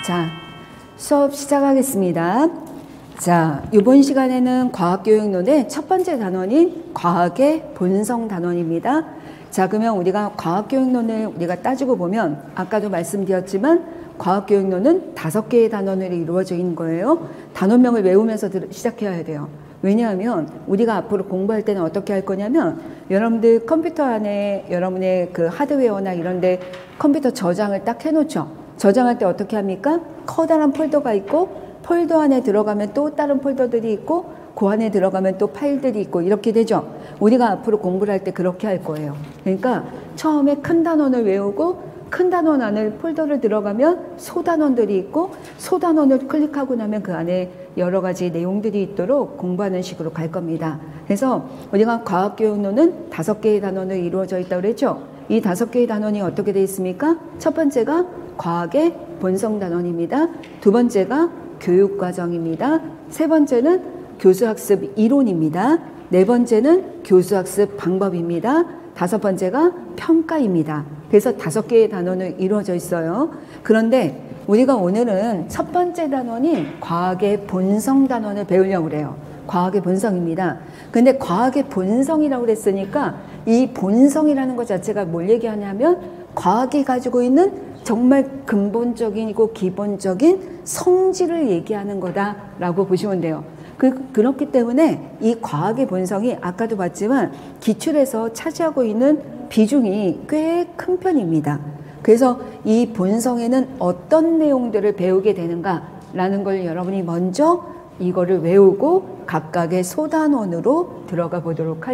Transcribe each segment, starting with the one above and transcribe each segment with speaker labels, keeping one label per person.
Speaker 1: 자, 수업 시작하겠습니다. 자, 이번 시간에는 과학교육론의 첫 번째 단원인 과학의 본성 단원입니다. 자, 그러면 우리가 과학교육론을 우리가 따지고 보면 아까도 말씀드렸지만 과학교육론은 5개의 단원으로 이루어져 있는 거예요. 단원명을 외우면서 시작해야 돼요. 왜냐하면 우리가 앞으로 공부할 때는 어떻게 할 거냐면 여러분들 컴퓨터 안에 여러분의 그 하드웨어나 이런데 컴퓨터 저장을 딱 해놓죠. 저장할 때 어떻게 합니까? 커다란 폴더가 있고 폴더 안에 들어가면 또 다른 폴더들이 있고 그 안에 들어가면 또 파일들이 있고 이렇게 되죠. 우리가 앞으로 공부를 할 때 그렇게 할 거예요. 그러니까 처음에 큰 단원을 외우고 큰 단원 안에 폴더를 들어가면 소단원들이 있고 소단원을 클릭하고 나면 그 안에 여러 가지 내용들이 있도록 공부하는 식으로 갈 겁니다. 그래서 우리가 과학교육론은 5개의 단원으로 이루어져 있다고 그랬죠. 이 5개의 단원이 어떻게 되어 있습니까? 첫 번째가 과학의 본성 단원입니다. 두 번째가 교육과정입니다. 세 번째는 교수학습 이론입니다. 네 번째는 교수학습 방법입니다. 다섯 번째가 평가입니다. 그래서 5개의 단원으로 이루어져 있어요. 그런데 우리가 오늘은 첫 번째 단원인 과학의 본성 단원을 배우려고 그래요. 과학의 본성입니다. 근데 과학의 본성이라고 그랬으니까 이 본성이라는 것 자체가 뭘 얘기하냐면 과학이 가지고 있는 정말 근본적이고 기본적인 성질을 얘기하는 거다라고 보시면 돼요. 그렇기 때문에 이 과학의 본성이 아까도 봤지만 기출에서 차지하고 있는 비중이 꽤 큰 편입니다. 그래서 이 본성에는 어떤 내용들을 배우게 되는가라는 걸 여러분이 먼저 이거를 외우고 각각의 소단원으로 들어가 보도록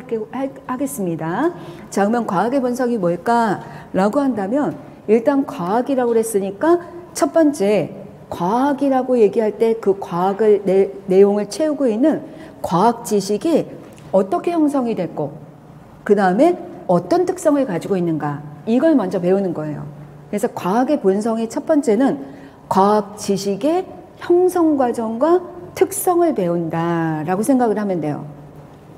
Speaker 1: 하겠습니다. 자, 그러면 과학의 본성이 뭘까라고 한다면 일단 과학이라고 그랬으니까 첫 번째 과학이라고 얘기할 때 그 과학을 내용을 채우고 있는 과학 지식이 어떻게 형성이 됐고 그 다음에 어떤 특성을 가지고 있는가 이걸 먼저 배우는 거예요. 그래서 과학의 본성의 첫 번째는 과학 지식의 형성 과정과 특성을 배운다라고 생각을 하면 돼요.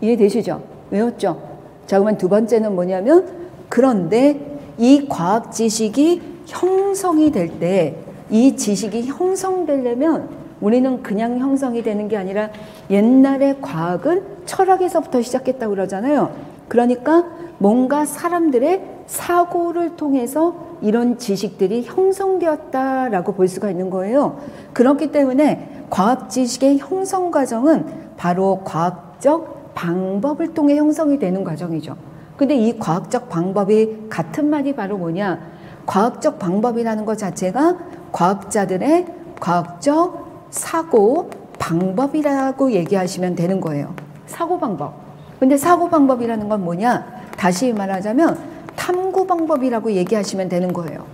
Speaker 1: 이해되시죠? 외웠죠? 자, 그러면 두 번째는 뭐냐면 그런데 이 과학 지식이 형성이 될 때 이 지식이 형성되려면 우리는 그냥 형성이 되는 게 아니라 옛날에 과학은 철학에서부터 시작했다고 그러잖아요. 그러니까 뭔가 사람들의 사고를 통해서 이런 지식들이 형성되었다라고 볼 수가 있는 거예요. 그렇기 때문에 과학 지식의 형성 과정은 바로 과학적 방법을 통해 형성이 되는 과정이죠. 근데 이 과학적 방법이 같은 말이 바로 뭐냐? 과학적 방법이라는 것 자체가 과학자들의 과학적 사고 방법이라고 얘기하시면 되는 거예요. 사고 방법. 근데 사고 방법이라는 건 뭐냐? 다시 말하자면 탐구 방법이라고 얘기하시면 되는 거예요.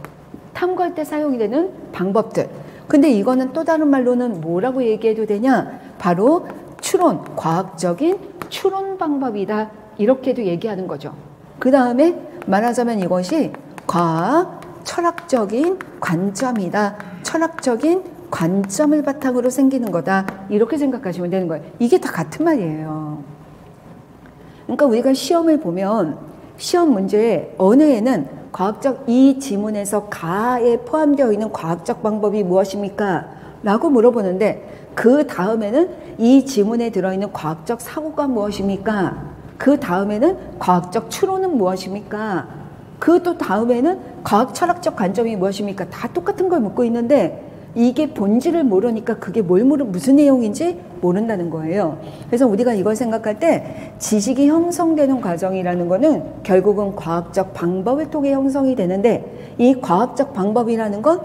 Speaker 1: 탐구할 때 사용이 되는 방법들. 근데 이거는 또 다른 말로는 뭐라고 얘기해도 되냐? 바로 추론, 과학적인 추론 방법이다. 이렇게도 얘기하는 거죠. 그 다음에 말하자면 이것이 과학, 철학적인 관점이다. 철학적인 관점을 바탕으로 생기는 거다. 이렇게 생각하시면 되는 거예요. 이게 다 같은 말이에요. 그러니까 우리가 시험을 보면 시험 문제에 어느 애는 과학적 이 지문에서 가에 포함되어 있는 과학적 방법이 무엇입니까? 라고 물어보는데 그 다음에는 이 지문에 들어있는 과학적 사고가 무엇입니까? 그 다음에는 과학적 추론은 무엇입니까? 그 또 다음에는 과학 철학적 관점이 무엇입니까? 다 똑같은 걸 묻고 있는데 이게 본질을 모르니까 그게 무슨 내용인지 모른다는 거예요. 그래서 우리가 이걸 생각할 때 지식이 형성되는 과정이라는 거는 결국은 과학적 방법을 통해 형성이 되는데 이 과학적 방법이라는 건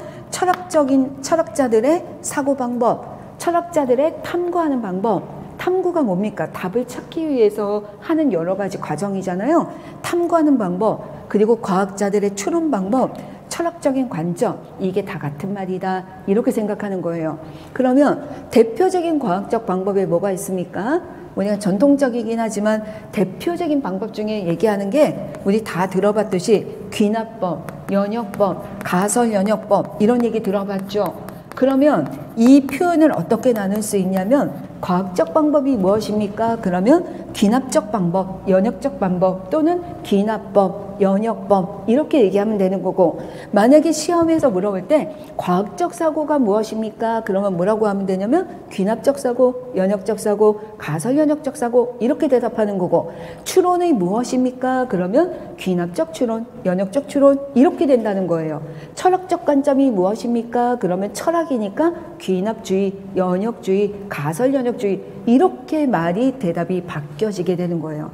Speaker 1: 철학자들의 사고 방법, 철학자들의 탐구하는 방법. 탐구가 뭡니까? 답을 찾기 위해서 하는 여러 가지 과정이잖아요. 탐구하는 방법, 그리고 과학자들의 추론 방법, 철학적인 관점, 이게 다 같은 말이다. 이렇게 생각하는 거예요. 그러면 대표적인 과학적 방법에 뭐가 있습니까? 우리가 전통적이긴 하지만 대표적인 방법 중에 얘기하는 게 우리 다 들어봤듯이 귀납법, 연역법, 가설연역법 이런 얘기 들어봤죠? 그러면 이 표현을 어떻게 나눌 수 있냐면 과학적 방법이 무엇입니까? 그러면 귀납적 방법, 연역적 방법 또는 귀납법, 연역법 이렇게 얘기하면 되는 거고, 만약에 시험에서 물어볼 때 과학적 사고가 무엇입니까? 그러면 뭐라고 하면 되냐면 귀납적 사고, 연역적 사고, 가설연역적 사고 이렇게 대답하는 거고, 추론이 무엇입니까? 그러면 귀납적 추론, 연역적 추론 이렇게 된다는 거예요. 철학적 관점이 무엇입니까? 그러면 철학이니까 귀납주의, 연역주의, 가설연역주의 이렇게 말이 대답이 바뀌어지게 되는 거예요.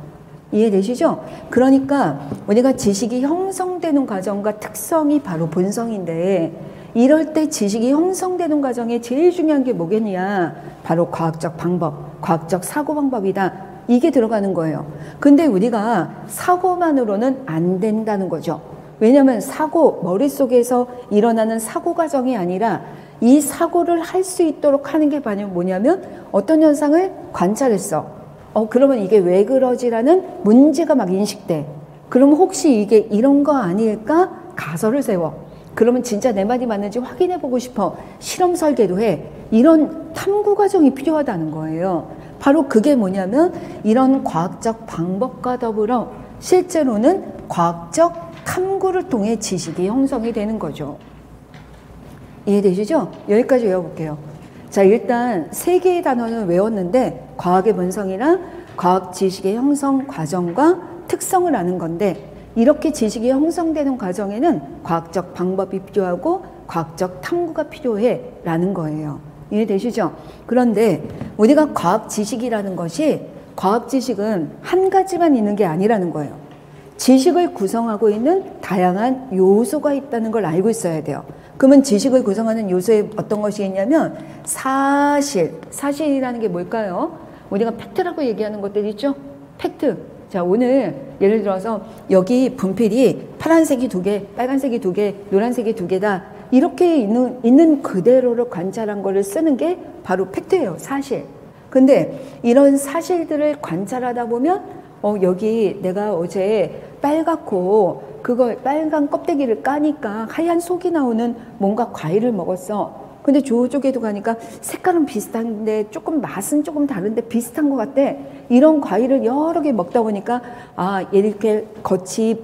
Speaker 1: 이해되시죠? 그러니까 우리가 지식이 형성되는 과정과 특성이 바로 본성인데, 이럴 때 지식이 형성되는 과정에 제일 중요한 게 뭐겠냐? 바로 과학적 방법, 과학적 사고 방법이다. 이게 들어가는 거예요. 근데 우리가 사고만으로는 안 된다는 거죠. 왜냐하면 사고, 머릿속에서 일어나는 사고 과정이 아니라 이 사고를 할 수 있도록 하는 게 뭐냐면 어떤 현상을 관찰했어. 그러면 이게 왜 그러지라는 문제가 막 인식돼. 그러면 혹시 이게 이런 거 아닐까? 가설을 세워. 그러면 진짜 내 말이 맞는지 확인해 보고 싶어. 실험 설계도 해. 이런 탐구 과정이 필요하다는 거예요. 바로 그게 뭐냐면 이런 과학적 방법과 더불어 실제로는 과학적 탐구를 통해 지식이 형성이 되는 거죠. 이해되시죠? 여기까지 외워볼게요. 자, 일단 세 개의 단어는 외웠는데 과학의 본성이랑 과학 지식의 형성 과정과 특성을 아는 건데, 이렇게 지식이 형성되는 과정에는 과학적 방법이 필요하고 과학적 탐구가 필요해 라는 거예요. 이해되시죠? 그런데 우리가 과학 지식이라는 것이, 과학 지식은 한 가지만 있는 게 아니라는 거예요. 지식을 구성하고 있는 다양한 요소가 있다는 걸 알고 있어야 돼요. 그러면 지식을 구성하는 요소에 어떤 것이 있냐면 사실이라는 게 뭘까요? 우리가 팩트라고 얘기하는 것들 있죠? 팩트. 자, 오늘 예를 들어서 여기 분필이 파란색이 2개, 빨간색이 2개, 노란색이 2개다. 이렇게 있는 그대로를 관찰한 거를 쓰는 게 바로 팩트예요. 사실. 근데 이런 사실들을 관찰하다 보면 여기 내가 어제 빨갛고 그걸 빨간 껍데기를 까니까 하얀 속이 나오는 뭔가 과일을 먹었어. 근데 저쪽에도 가니까 색깔은 비슷한데 조금 맛은 조금 다른데 비슷한 것 같대. 이런 과일을 여러 개 먹다 보니까 이렇게 겉이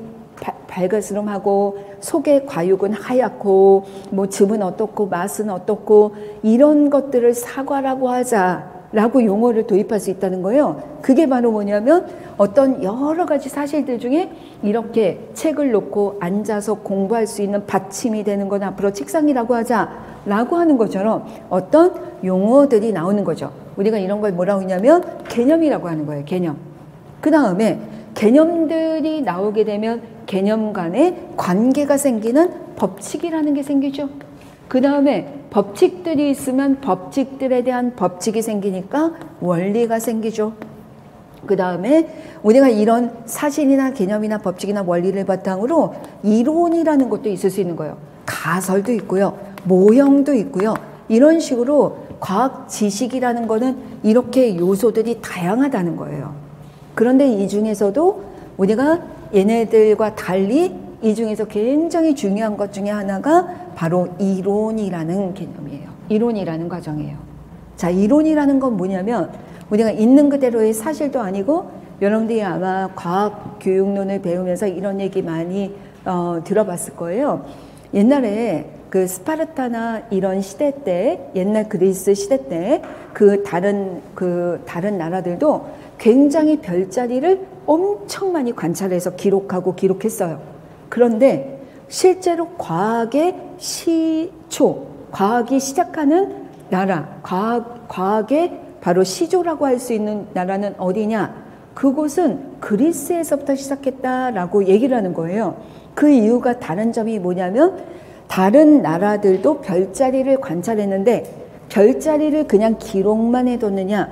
Speaker 1: 발그스름하고 속의 과육은 하얗고 뭐 즙은 어떻고 맛은 어떻고 이런 것들을 사과라고 하자라고 용어를 도입할 수 있다는 거예요. 그게 바로 뭐냐면 어떤 여러 가지 사실들 중에 이렇게 책을 놓고 앉아서 공부할 수 있는 받침이 되는 건 앞으로 책상이라고 하자라고 하는 것처럼 어떤 용어들이 나오는 거죠. 우리가 이런 걸 뭐라고 하냐면 개념이라고 하는 거예요. 개념. 그 다음에 개념들이 나오게 되면 개념 간의 관계가 생기는 법칙이라는 게 생기죠. 그 다음에 법칙들이 있으면 법칙들에 대한 법칙이 생기니까 원리가 생기죠. 그 다음에 우리가 이런 사실이나 개념이나 법칙이나 원리를 바탕으로 이론이라는 것도 있을 수 있는 거예요. 가설도 있고요. 모형도 있고요. 이런 식으로 과학 지식이라는 거는 이렇게 요소들이 다양하다는 거예요. 그런데 이 중에서도 우리가 얘네들과 달리 이 중에서 굉장히 중요한 것 중에 하나가 바로 이론이라는 개념이에요. 이론이라는 과정이에요. 자, 이론이라는 건 뭐냐면 우리가 있는 그대로의 사실도 아니고, 여러분들이 아마 과학 교육론을 배우면서 이런 얘기 많이 들어봤을 거예요. 옛날에 그 스파르타나 이런 시대 때, 옛날 그리스 시대 때 다른 나라들도 굉장히 별자리를 엄청 많이 관찰해서 기록했어요. 그런데 실제로 과학의 시초, 과학이 시작하는 나라, 과학의 바로 시조라고 할 수 있는 나라는 어디냐? 그곳은 그리스에서부터 시작했다라고 얘기를 하는 거예요. 그 이유가 다른 점이 뭐냐면 다른 나라들도 별자리를 관찰했는데 별자리를 그냥 기록만 해뒀느냐,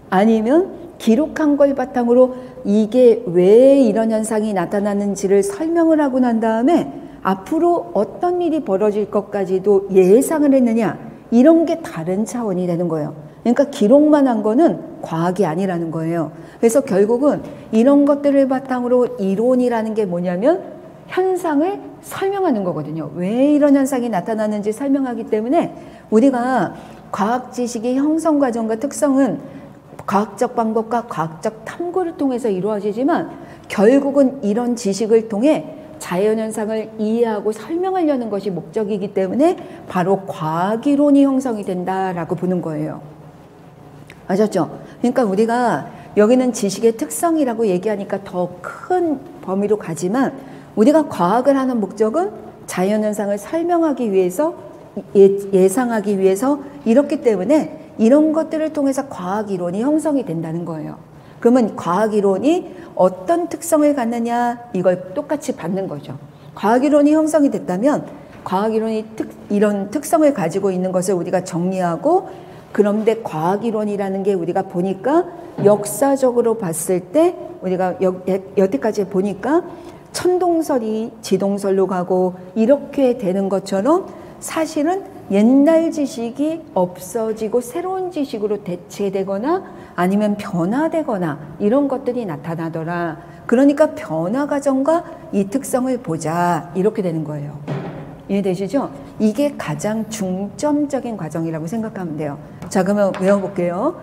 Speaker 1: 아니면 기록한 걸 바탕으로 이게 왜 이런 현상이 나타나는지를 설명을 하고 난 다음에 앞으로 어떤 일이 벌어질 것까지도 예상을 했느냐, 이런 게 다른 차원이 되는 거예요. 그러니까 기록만 한 거는 과학이 아니라는 거예요. 그래서 결국은 이런 것들을 바탕으로 이론이라는 게 뭐냐면 현상을 설명하는 거거든요. 왜 이런 현상이 나타나는지 설명하기 때문에 우리가 과학 지식의 형성 과정과 특성은 과학적 방법과 과학적 탐구를 통해서 이루어지지만 결국은 이런 지식을 통해 자연현상을 이해하고 설명하려는 것이 목적이기 때문에 바로 과학이론이 형성이 된다라고 보는 거예요. 아셨죠? 그러니까 우리가 여기는 지식의 특성이라고 얘기하니까 더 큰 범위로 가지만 우리가 과학을 하는 목적은 자연현상을 설명하기 위해서 예상하기 위해서 이렇기 때문에 이런 것들을 통해서 과학이론이 형성이 된다는 거예요. 그러면 과학이론이 어떤 특성을 갖느냐 이걸 똑같이 받는 거죠. 과학이론이 형성이 됐다면 과학이론이 이런 특성을 가지고 있는 것을 우리가 정리하고 그런데 과학이론이라는 게 우리가 보니까 역사적으로 봤을 때 우리가 여태까지 보니까 천동설이 지동설로 가고 이렇게 되는 것처럼 사실은 옛날 지식이 없어지고 새로운 지식으로 대체되거나 아니면 변화되거나 이런 것들이 나타나더라. 그러니까 변화 과정과 이 특성을 보자 이렇게 되는 거예요. 이해되시죠? 이게 가장 중점적인 과정이라고 생각하면 돼요. 자, 그러면 외워볼게요.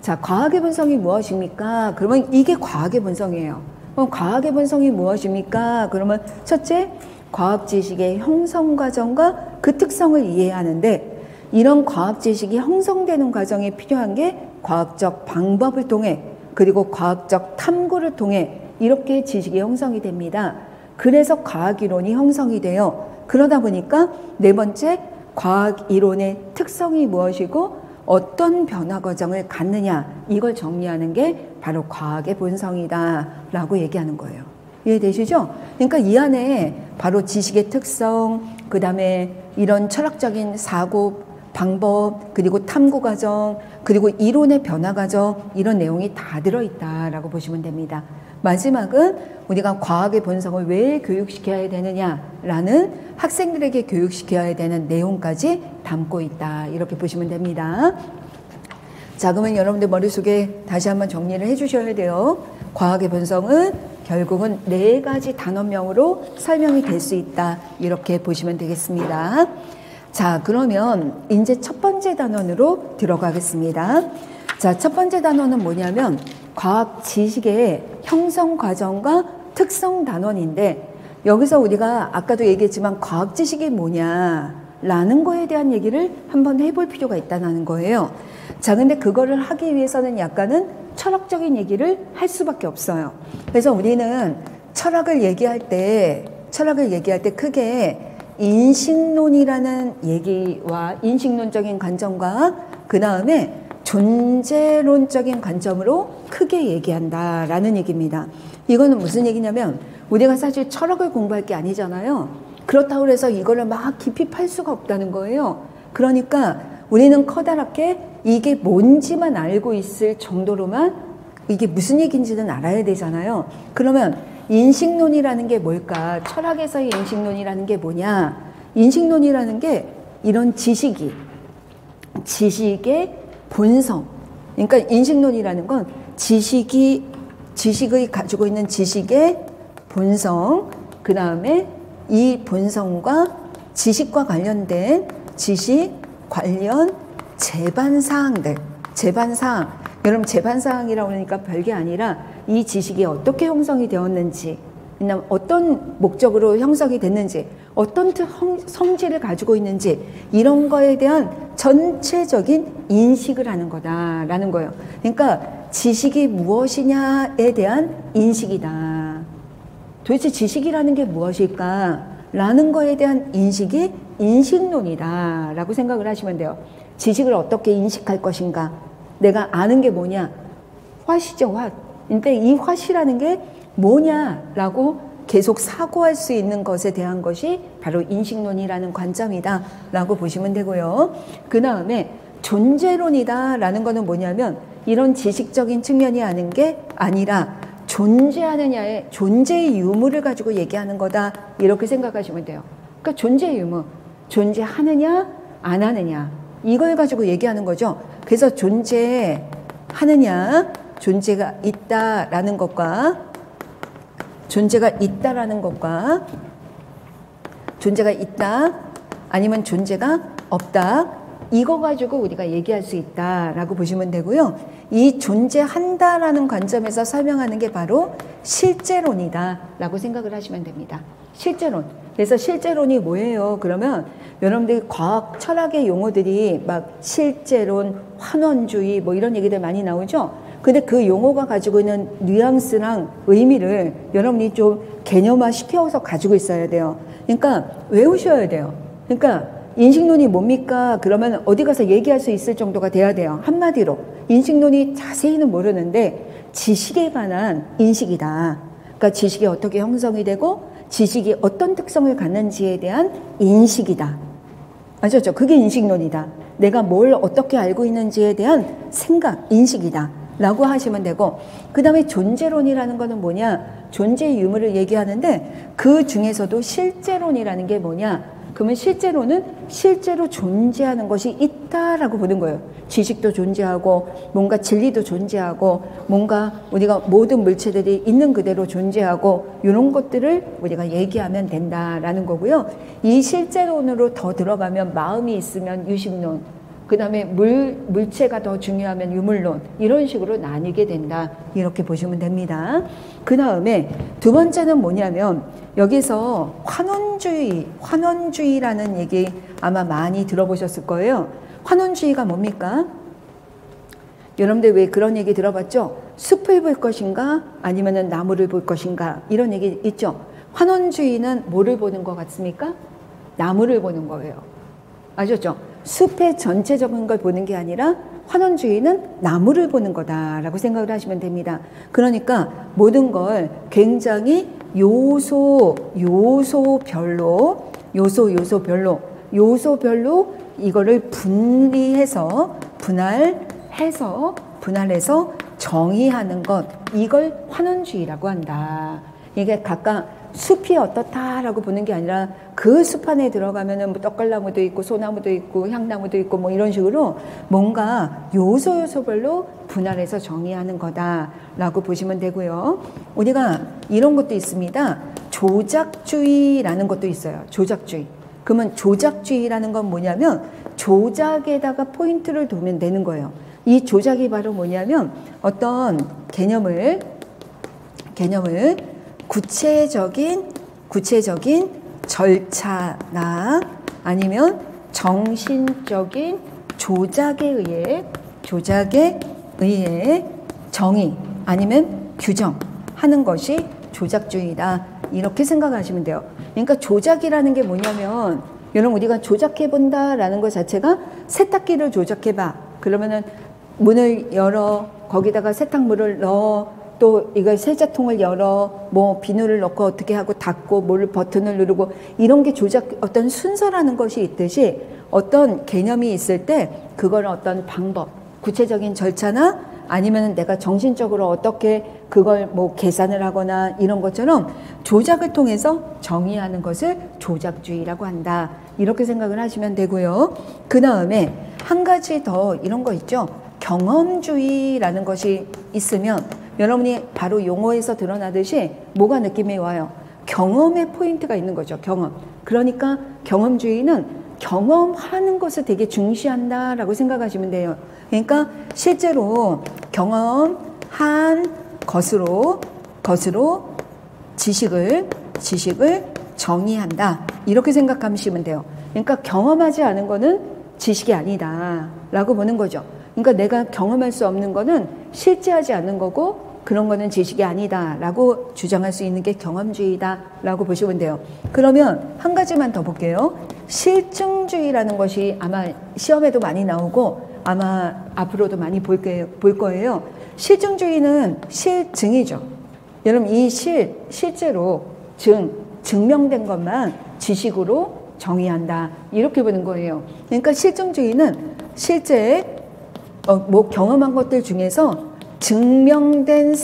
Speaker 1: 자, 과학의 본성이 무엇입니까? 그러면 이게 과학의 본성이에요. 그럼 과학의 본성이 무엇입니까? 그러면 첫째, 과학 지식의 형성 과정과 그 특성을 이해하는데 이런 과학 지식이 형성되는 과정에 필요한 게 과학적 방법을 통해 그리고 과학적 탐구를 통해 이렇게 지식이 형성이 됩니다. 그래서 과학이론이 형성이 돼요. 그러다 보니까 네 번째, 과학이론의 특성이 무엇이고 어떤 변화 과정을 갖느냐 이걸 정리하는 게 바로 과학의 본성이다 라고 얘기하는 거예요. 이해되시죠? 그러니까 이 안에 바로 지식의 특성, 그 다음에 이런 철학적인 사고 방법, 그리고 탐구 과정, 그리고 이론의 변화 과정 이런 내용이 다 들어있다라고 보시면 됩니다. 마지막은 우리가 과학의 본성을 왜 교육시켜야 되느냐라는 학생들에게 교육시켜야 되는 내용까지 담고 있다 이렇게 보시면 됩니다. 자, 그러면 여러분들 머릿속에 다시 한번 정리를 해주셔야 돼요. 과학의 본성은 결국은 네 가지 단어명으로 설명이 될 수 있다 이렇게 보시면 되겠습니다. 자, 그러면 이제 첫 번째 단원으로 들어가겠습니다. 자, 첫 번째 단원은 뭐냐면 과학 지식의 형성 과정과 특성 단원인데 여기서 우리가 아까도 얘기했지만 과학 지식이 뭐냐라는 거에 대한 얘기를 한번 해볼 필요가 있다는 거예요. 자, 근데 그거를 하기 위해서는 약간은 철학적인 얘기를 할 수밖에 없어요. 그래서 우리는 철학을 얘기할 때 크게 인식론이라는 얘기와 인식론적인 관점과 그 다음에 존재론적인 관점으로 크게 얘기한다라는 얘기입니다. 이거는 무슨 얘기냐면 우리가 사실 철학을 공부할 게 아니잖아요. 그렇다고 해서 이거를 막 깊이 팔 수가 없다는 거예요. 그러니까 우리는 커다랗게 이게 뭔지만 알고 있을 정도로만 이게 무슨 얘기인지는 알아야 되잖아요. 그러면 인식론이라는 게 뭘까? 철학에서의 인식론이라는 게 뭐냐? 인식론이라는 게 이런 지식의 본성. 그러니까 인식론이라는 건 지식의 가지고 있는 지식의 본성, 그 다음에 이 본성과 지식과 관련된 지식 관련 제반사항들, 여러분 제반사항이라고 하니까 별게 아니라 이 지식이 어떻게 형성이 되었는지, 어떤 목적으로 형성이 됐는지, 어떤 성질을 가지고 있는지 이런 거에 대한 전체적인 인식을 하는 거다라는 거예요. 그러니까 지식이 무엇이냐에 대한 인식이다. 도대체 지식이라는 게 무엇일까라는 거에 대한 인식이 인식론이다 라고 생각을 하시면 돼요. 지식을 어떻게 인식할 것인가, 내가 아는 게 뭐냐, 화시죠, 화. 근데 이 화시라는 게 뭐냐라고 계속 사고할 수 있는 것에 대한 것이 바로 인식론이라는 관점이다 라고 보시면 되고요. 그 다음에 존재론이다 라는 거는 뭐냐면 이런 지식적인 측면이 아닌 게 아니라 존재하느냐의 존재의 유무를 가지고 얘기하는 거다 이렇게 생각하시면 돼요. 그러니까 존재의 유무, 존재하느냐 안 하느냐 이걸 가지고 얘기하는 거죠. 그래서 존재하느냐, 존재가 있다라는 것과 존재가 있다, 아니면 존재가 없다. 이거 가지고 우리가 얘기할 수 있다라고 보시면 되고요. 이 존재한다라는 관점에서 설명하는 게 바로 실제론이다라고 생각을 하시면 됩니다. 실제론. 그래서 실제론이 뭐예요? 그러면 여러분들이 과학, 철학의 용어들이 막 실제론, 환원주의 뭐 이런 얘기들 많이 나오죠? 근데 그 용어가 가지고 있는 뉘앙스랑 의미를 여러분이 좀 개념화 시켜서 가지고 있어야 돼요. 그러니까 외우셔야 돼요. 그러니까 인식론이 뭡니까? 그러면 어디 가서 얘기할 수 있을 정도가 돼야 돼요. 한마디로. 인식론이 자세히는 모르는데 지식에 관한 인식이다. 그러니까 지식이 어떻게 형성이 되고 지식이 어떤 특성을 갖는지에 대한 인식이다. 아셨죠? 그게 인식론이다. 내가 뭘 어떻게 알고 있는지에 대한 생각, 인식이다. 라고 하시면 되고, 그 다음에 존재론이라는 거는 뭐냐? 존재의 유무를 얘기하는데 그 중에서도 실제론이라는 게 뭐냐? 그러면 실제로는 실제로 존재하는 것이 있다라고 보는 거예요. 지식도 존재하고 뭔가 진리도 존재하고 뭔가 우리가 모든 물체들이 있는 그대로 존재하고 이런 것들을 우리가 얘기하면 된다라는 거고요. 이 실제론으로 더 들어가면 마음이 있으면 유식론, 그 다음에 물체가 더 중요하면 유물론, 이런 식으로 나뉘게 된다. 이렇게 보시면 됩니다. 그 다음에 두 번째는 뭐냐면 여기서 환원주의라는 얘기 아마 많이 들어보셨을 거예요. 환원주의가 뭡니까? 여러분들 왜 그런 얘기 들어봤죠? 숲을 볼 것인가? 아니면 나무를 볼 것인가? 이런 얘기 있죠? 환원주의는 뭐를 보는 것 같습니까? 나무를 보는 거예요. 아셨죠? 숲의 전체적인 걸 보는 게 아니라 환원주의는 나무를 보는 거다라고 생각을 하시면 됩니다. 그러니까 모든 걸 굉장히 요소별로 이거를 분할해서 정의하는 것, 이걸 환원주의라고 한다. 이게 각각 숲이 어떻다라고 보는 게 아니라 그 숲 안에 들어가면은 뭐 떡갈나무도 있고 소나무도 있고 향나무도 있고 뭐 이런 식으로 뭔가 요소별로 분할해서 정의하는 거다라고 보시면 되고요. 우리가 이런 것도 있습니다. 조작주의라는 것도 있어요. 조작주의. 그러면 조작주의라는 건 뭐냐면 조작에다가 포인트를 두면 되는 거예요. 이 조작이 바로 뭐냐면 어떤 개념을 구체적인 절차나 아니면 정신적인 조작에 의해 정의 아니면 규정하는 것이 조작주의다. 이렇게 생각하시면 돼요. 그러니까 조작이라는 게 뭐냐면 여러분 우리가 조작해본다라는 것 자체가 세탁기를 조작해봐. 그러면은 문을 열어 거기다가 세탁물을 넣어 또 이걸 세제통을 열어 뭐 비누를 넣고 어떻게 하고 닫고 뭘 버튼을 누르고 이런 게 조작 어떤 순서라는 것이 있듯이 어떤 개념이 있을 때 그걸 어떤 방법 구체적인 절차나 아니면 내가 정신적으로 어떻게 그걸 뭐 계산을 하거나 이런 것처럼 조작을 통해서 정의하는 것을 조작주의라고 한다. 이렇게 생각을 하시면 되고요. 그 다음에 한 가지 더 이런 거 있죠. 경험주의라는 것이 있으면 여러분이 바로 용어에서 드러나듯이 뭐가 느낌이 와요? 경험의 포인트가 있는 거죠. 경험. 그러니까 경험주의는 경험하는 것을 되게 중시한다라고 생각하시면 돼요. 그러니까 실제로 경험한 것으로 지식을 정의한다. 이렇게 생각하시면 돼요. 그러니까 경험하지 않은 거는 지식이 아니다 라고 보는 거죠. 그러니까 내가 경험할 수 없는 거는 실제하지 않는 거고 그런 거는 지식이 아니다 라고 주장할 수 있는 게 경험주의다 라고 보시면 돼요. 그러면 한 가지만 더 볼게요. 실증주의라는 것이 아마 시험에도 많이 나오고 아마 앞으로도 많이 볼 거예요. 실증주의는 실증이죠. 여러분 이 실제로 증명된 것만 지식으로 정의한다. 이렇게 보는 거예요. 그러니까 실증주의는 실제 뭐 경험한 것들 중에서 증명된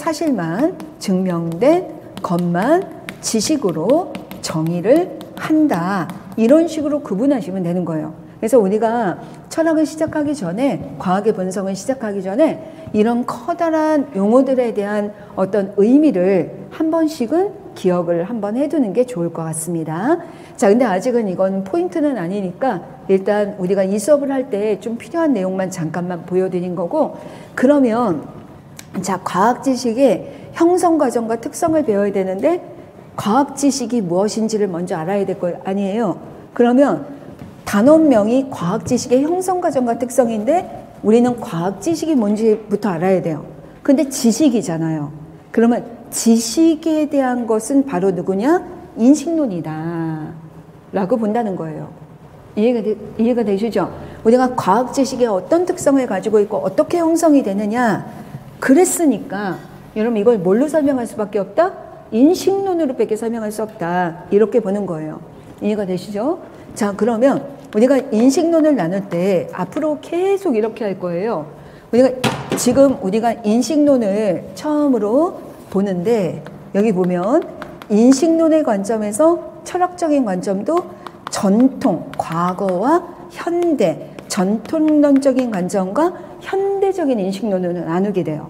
Speaker 1: 것만 지식으로 정의를 한다. 이런 식으로 구분하시면 되는 거예요. 그래서 우리가 철학을 시작하기 전에, 과학의 본성을 시작하기 전에 이런 커다란 용어들에 대한 어떤 의미를 한 번씩은 기억을 한번 해두는 게 좋을 것 같습니다. 자, 근데 아직은 이건 포인트는 아니니까 일단 우리가 이 수업을 할 때 좀 필요한 내용만 잠깐만 보여드린 거고, 그러면 자, 과학 지식의 형성 과정과 특성을 배워야 되는데 과학 지식이 무엇인지를 먼저 알아야 될 거 아니에요. 그러면 단원명이 과학 지식의 형성 과정과 특성인데 우리는 과학 지식이 뭔지부터 알아야 돼요. 근데 지식이잖아요. 그러면 지식에 대한 것은 바로 누구냐? 인식론이다 라고 본다는 거예요. 이해가 되시죠? 우리가 과학 지식의 어떤 특성을 가지고 있고 어떻게 형성이 되느냐 그랬으니까 여러분 이걸 뭘로 설명할 수밖에 없다? 인식론으로 밖에 설명할 수 없다, 이렇게 보는 거예요. 이해가 되시죠? 자, 그러면 우리가 인식론을 나눌 때 앞으로 계속 이렇게 할 거예요. 우리가 인식론을 처음으로 보는데 여기 보면 인식론의 관점에서 철학적인 관점도 전통, 과거와 현대, 전통론적인 관점과 현대적인 인식론을 나누게 돼요.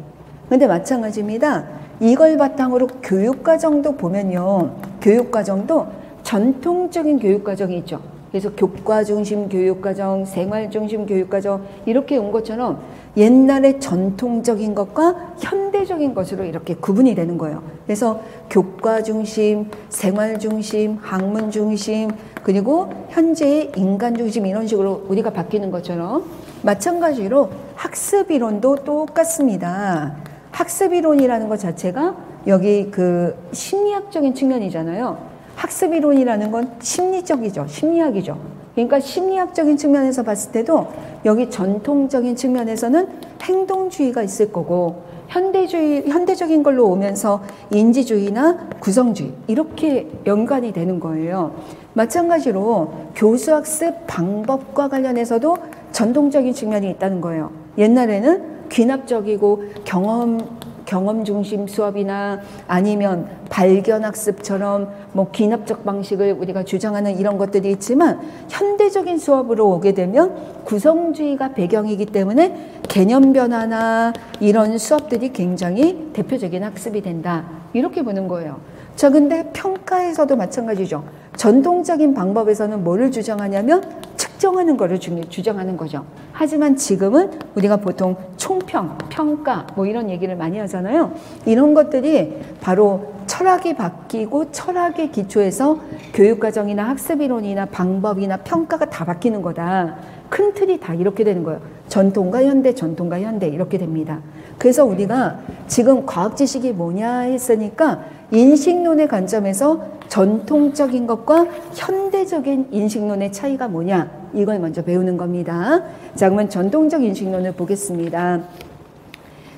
Speaker 1: 근데 마찬가지입니다. 이걸 바탕으로 교육과정도 보면요. 교육과정도 전통적인 교육과정이 있죠. 그래서 교과 중심 교육과정, 생활 중심 교육과정 이렇게 온 것처럼 옛날의 전통적인 것과 현대적인 것으로 이렇게 구분이 되는 거예요. 그래서 교과 중심, 생활 중심, 학문 중심, 그리고 현재의 인간 중심 이런 식으로 우리가 바뀌는 것처럼 마찬가지로 학습이론도 똑같습니다. 학습이론이라는 것 자체가 여기 그 심리학적인 측면이잖아요. 학습이론이라는 건 심리적이죠. 심리학이죠. 그러니까 심리학적인 측면에서 봤을 때도 여기 전통적인 측면에서는 행동주의가 있을 거고 현대적인 걸로 오면서 인지주의나 구성주의 이렇게 연관이 되는 거예요. 마찬가지로 교수학습 방법과 관련해서도 전통적인 측면이 있다는 거예요. 옛날에는 귀납적이고 경험 중심 수업이나 아니면 발견학습처럼 뭐 귀납적 방식을 우리가 주장하는 이런 것들이 있지만 현대적인 수업으로 오게 되면 구성주의가 배경이기 때문에 개념 변화나 이런 수업들이 굉장히 대표적인 학습이 된다, 이렇게 보는 거예요. 자, 근데 평가에서도 마찬가지죠. 전통적인 방법에서는 뭐를 주장하냐면 측정하는 거를 주장하는 거죠. 하지만 지금은 우리가 보통 총평, 평가 뭐 이런 얘기를 많이 하잖아요. 이런 것들이 바로 철학이 바뀌고 철학의 기초에서 교육과정이나 학습이론이나 방법이나 평가가 다 바뀌는 거다. 큰 틀이 다 이렇게 되는 거예요. 전통과 현대, 전통과 현대 이렇게 됩니다. 그래서 우리가 지금 과학 지식이 뭐냐 했으니까 인식론의 관점에서 전통적인 것과 현대적인 인식론의 차이가 뭐냐, 이걸 먼저 배우는 겁니다. 자, 그러면 전통적 인식론을 보겠습니다.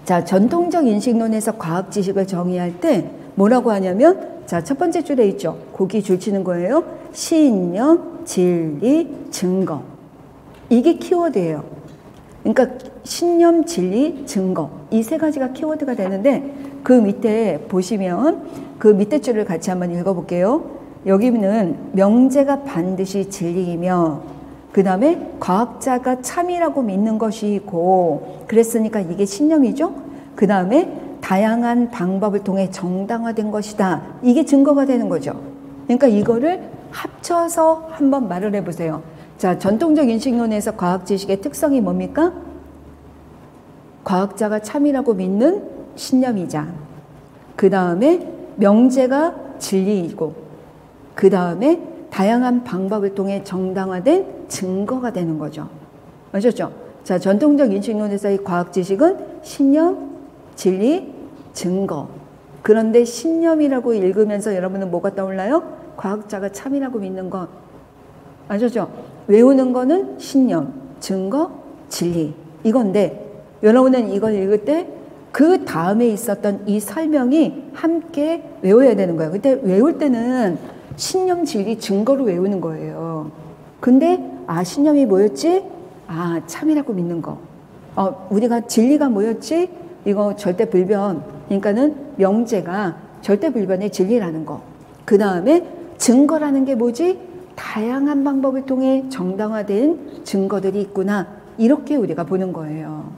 Speaker 1: 자, 전통적 인식론에서 과학 지식을 정의할 때 뭐라고 하냐면, 자, 첫 번째 줄에 있죠. 거기 줄치는 거예요. 신념, 진리, 증거. 이게 키워드예요. 그러니까 신념, 진리, 증거. 이 세 가지가 키워드가 되는데 그 밑에 보시면 그 밑에 줄을 같이 한번 읽어볼게요. 여기는 명제가 반드시 진리이며 그 다음에 과학자가 참이라고 믿는 것이고, 그랬으니까 이게 신념이죠. 그 다음에 다양한 방법을 통해 정당화된 것이다. 이게 증거가 되는 거죠. 그러니까 이거를 합쳐서 한번 말을 해보세요. 자, 전통적 인식론에서 과학 지식의 특성이 뭡니까? 과학자가 참이라고 믿는 신념이자, 그 다음에 명제가 진리이고, 그 다음에 다양한 방법을 통해 정당화된 증거가 되는 거죠. 아셨죠? 자, 전통적 인식론에서의 과학 지식은 신념, 진리, 증거. 그런데 신념이라고 읽으면서 여러분은 뭐가 떠올라요? 과학자가 참이라고 믿는 것. 아셨죠? 외우는 거는 신념, 증거, 진리. 이건데 여러분은 이걸 읽을 때 그 다음에 있었던 이 설명이 함께 외워야 되는 거예요. 그때 외울 때는 신념, 진리, 증거로 외우는 거예요. 근데 신념이 뭐였지? 참이라고 믿는 거. 우리가 진리가 뭐였지? 이거 절대불변. 그러니까는 명제가 절대불변의 진리라는 거. 그 다음에 증거라는 게 뭐지? 다양한 방법을 통해 정당화된 증거들이 있구나. 이렇게 우리가 보는 거예요.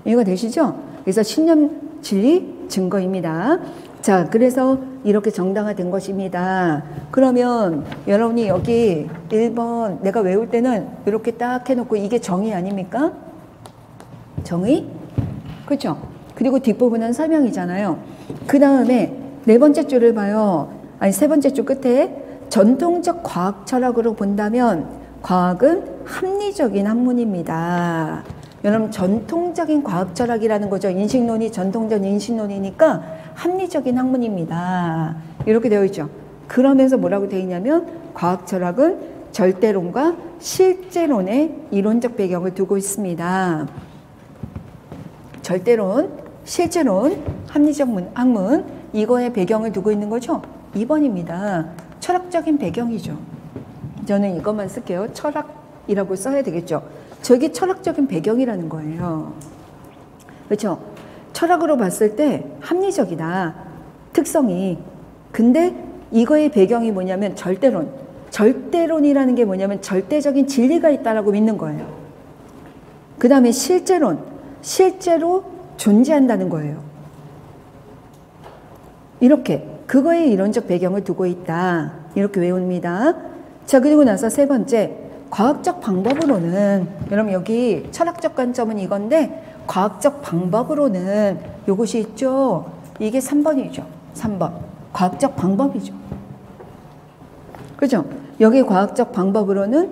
Speaker 1: 이해가 되시죠? 그래서 신념, 진리, 증거입니다. 자, 그래서 이렇게 정당화된 것입니다. 그러면 여러분이 여기 1번 내가 외울 때는 이렇게 딱 해놓고 이게 정의 아닙니까? 정의? 그렇죠? 그리고 뒷부분은 설명이잖아요. 그 다음에 네 번째 줄을 봐요. 아니, 세 번째 줄 끝에 전통적 과학 철학으로 본다면 과학은 합리적인 학문입니다. 여러분, 전통적인 과학 철학이라는 거죠. 인식론이 전통적 인식론이니까 합리적인 학문입니다. 이렇게 되어 있죠. 그러면서 뭐라고 되어 있냐면 과학 철학은 절대론과 실제론의 이론적 배경을 두고 있습니다. 절대론, 실제론, 합리적 학문, 이거의 배경을 두고 있는 거죠. 2번입니다. 철학적인 배경이죠. 저는 이것만 쓸게요. 철학이라고 써야 되겠죠. 저게 철학적인 배경이라는 거예요. 그렇죠? 철학으로 봤을 때 합리적이다. 특성이. 근데 이거의 배경이 뭐냐면 절대론. 절대론이라는 게 뭐냐면 절대적인 진리가 있다라고 믿는 거예요. 그 다음에 실제론. 실제로 존재한다는 거예요. 이렇게 그거의 이론적 배경을 두고 있다. 이렇게 외웁니다. 자, 그리고 나서 세 번째, 과학적 방법으로는, 여러분 여기 철학적 관점은 이건데 과학적 방법으로는 요것이 있죠. 이게 3번이죠. 3번. 과학적 방법이죠. 그죠? 여기 과학적 방법으로는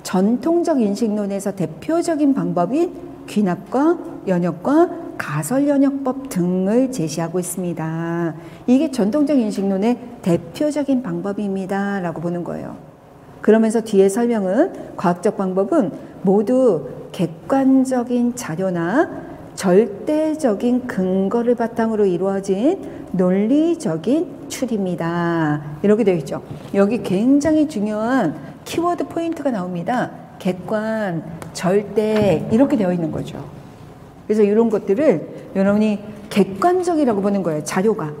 Speaker 1: 전통적 인식론에서 대표적인 방법인 귀납과 연역과 가설연역법 등을 제시하고 있습니다. 이게 전통적 인식론의 대표적인 방법입니다. 라고 보는 거예요. 그러면서 뒤에 설명은 과학적 방법은 모두 객관적인 자료나 절대적인 근거를 바탕으로 이루어진 논리적인 추리입니다. 이렇게 되어 있죠. 여기 굉장히 중요한 키워드 포인트가 나옵니다. 객관, 절대 이렇게 되어 있는 거죠. 그래서 이런 것들을 여러분이 객관적이라고 보는 거예요. 자료가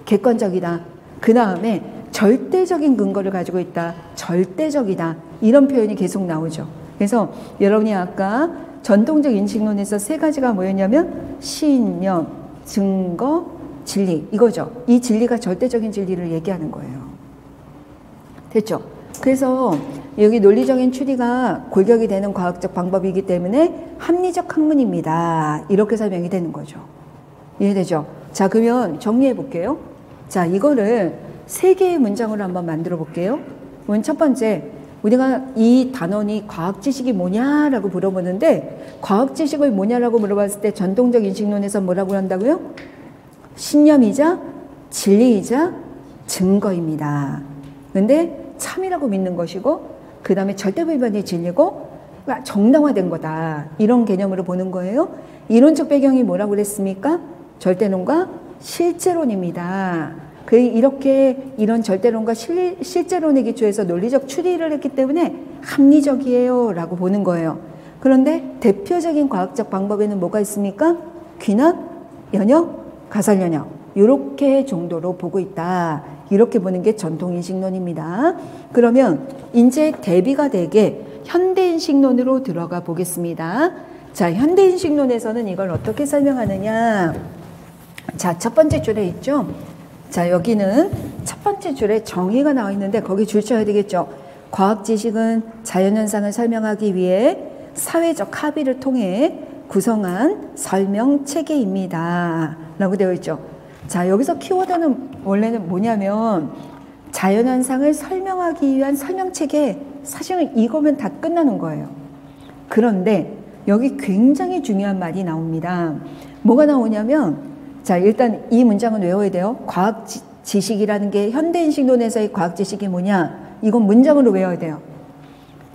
Speaker 1: 객관적이다. 그 다음에 절대적인 근거를 가지고 있다. 절대적이다. 이런 표현이 계속 나오죠. 그래서 여러분이 아까 전통적 인식론에서 세 가지가 뭐였냐면 신념, 증거, 진리 이거죠. 이 진리가 절대적인 진리를 얘기하는 거예요. 됐죠? 그래서 여기 논리적인 추리가 골격이 되는 과학적 방법이기 때문에 합리적 학문입니다. 이렇게 설명이 되는 거죠. 이해되죠? 자, 그러면 정리해 볼게요. 자, 이거를 세 개의 문장으로 한번 만들어 볼게요. 그러면 첫 번째, 우리가 이 단원이 과학 지식이 뭐냐라고 물어보는데 과학 지식을 뭐냐라고 물어봤을 때 전통적 인식론에서 뭐라고 한다고요? 신념이자 진리이자 증거입니다. 근데 참이라고 믿는 것이고 그 다음에 절대불변의 진리고 정당화된 거다. 이런 개념으로 보는 거예요. 이론적 배경이 뭐라고 그랬습니까? 절대론과 실제론입니다. 이렇게 이런 절대론과 실제론에 기초해서 논리적 추리를 했기 때문에 합리적이에요 라고 보는 거예요. 그런데 대표적인 과학적 방법에는 뭐가 있습니까? 귀납, 연역, 가설연역 이렇게 정도로 보고 있다. 이렇게 보는 게 전통인식론입니다. 그러면 이제 대비가 되게 현대인식론으로 들어가 보겠습니다. 자, 현대인식론에서는 이걸 어떻게 설명하느냐. 자, 첫 번째 줄에 있죠. 자, 여기는 첫 번째 줄에 정의가 나와 있는데 거기 줄 쳐야 되겠죠. 과학 지식은 자연현상을 설명하기 위해 사회적 합의를 통해 구성한 설명 체계입니다. 라고 되어 있죠. 자, 여기서 키워드는 원래는 뭐냐면 자연현상을 설명하기 위한 설명 체계, 사실은 이거면 다 끝나는 거예요. 그런데 여기 굉장히 중요한 말이 나옵니다. 뭐가 나오냐면 자, 일단 이 문장은 외워야 돼요. 과학 지식이라는 게 현대인식론에서의 과학 지식이 뭐냐? 이건 문장으로 외워야 돼요.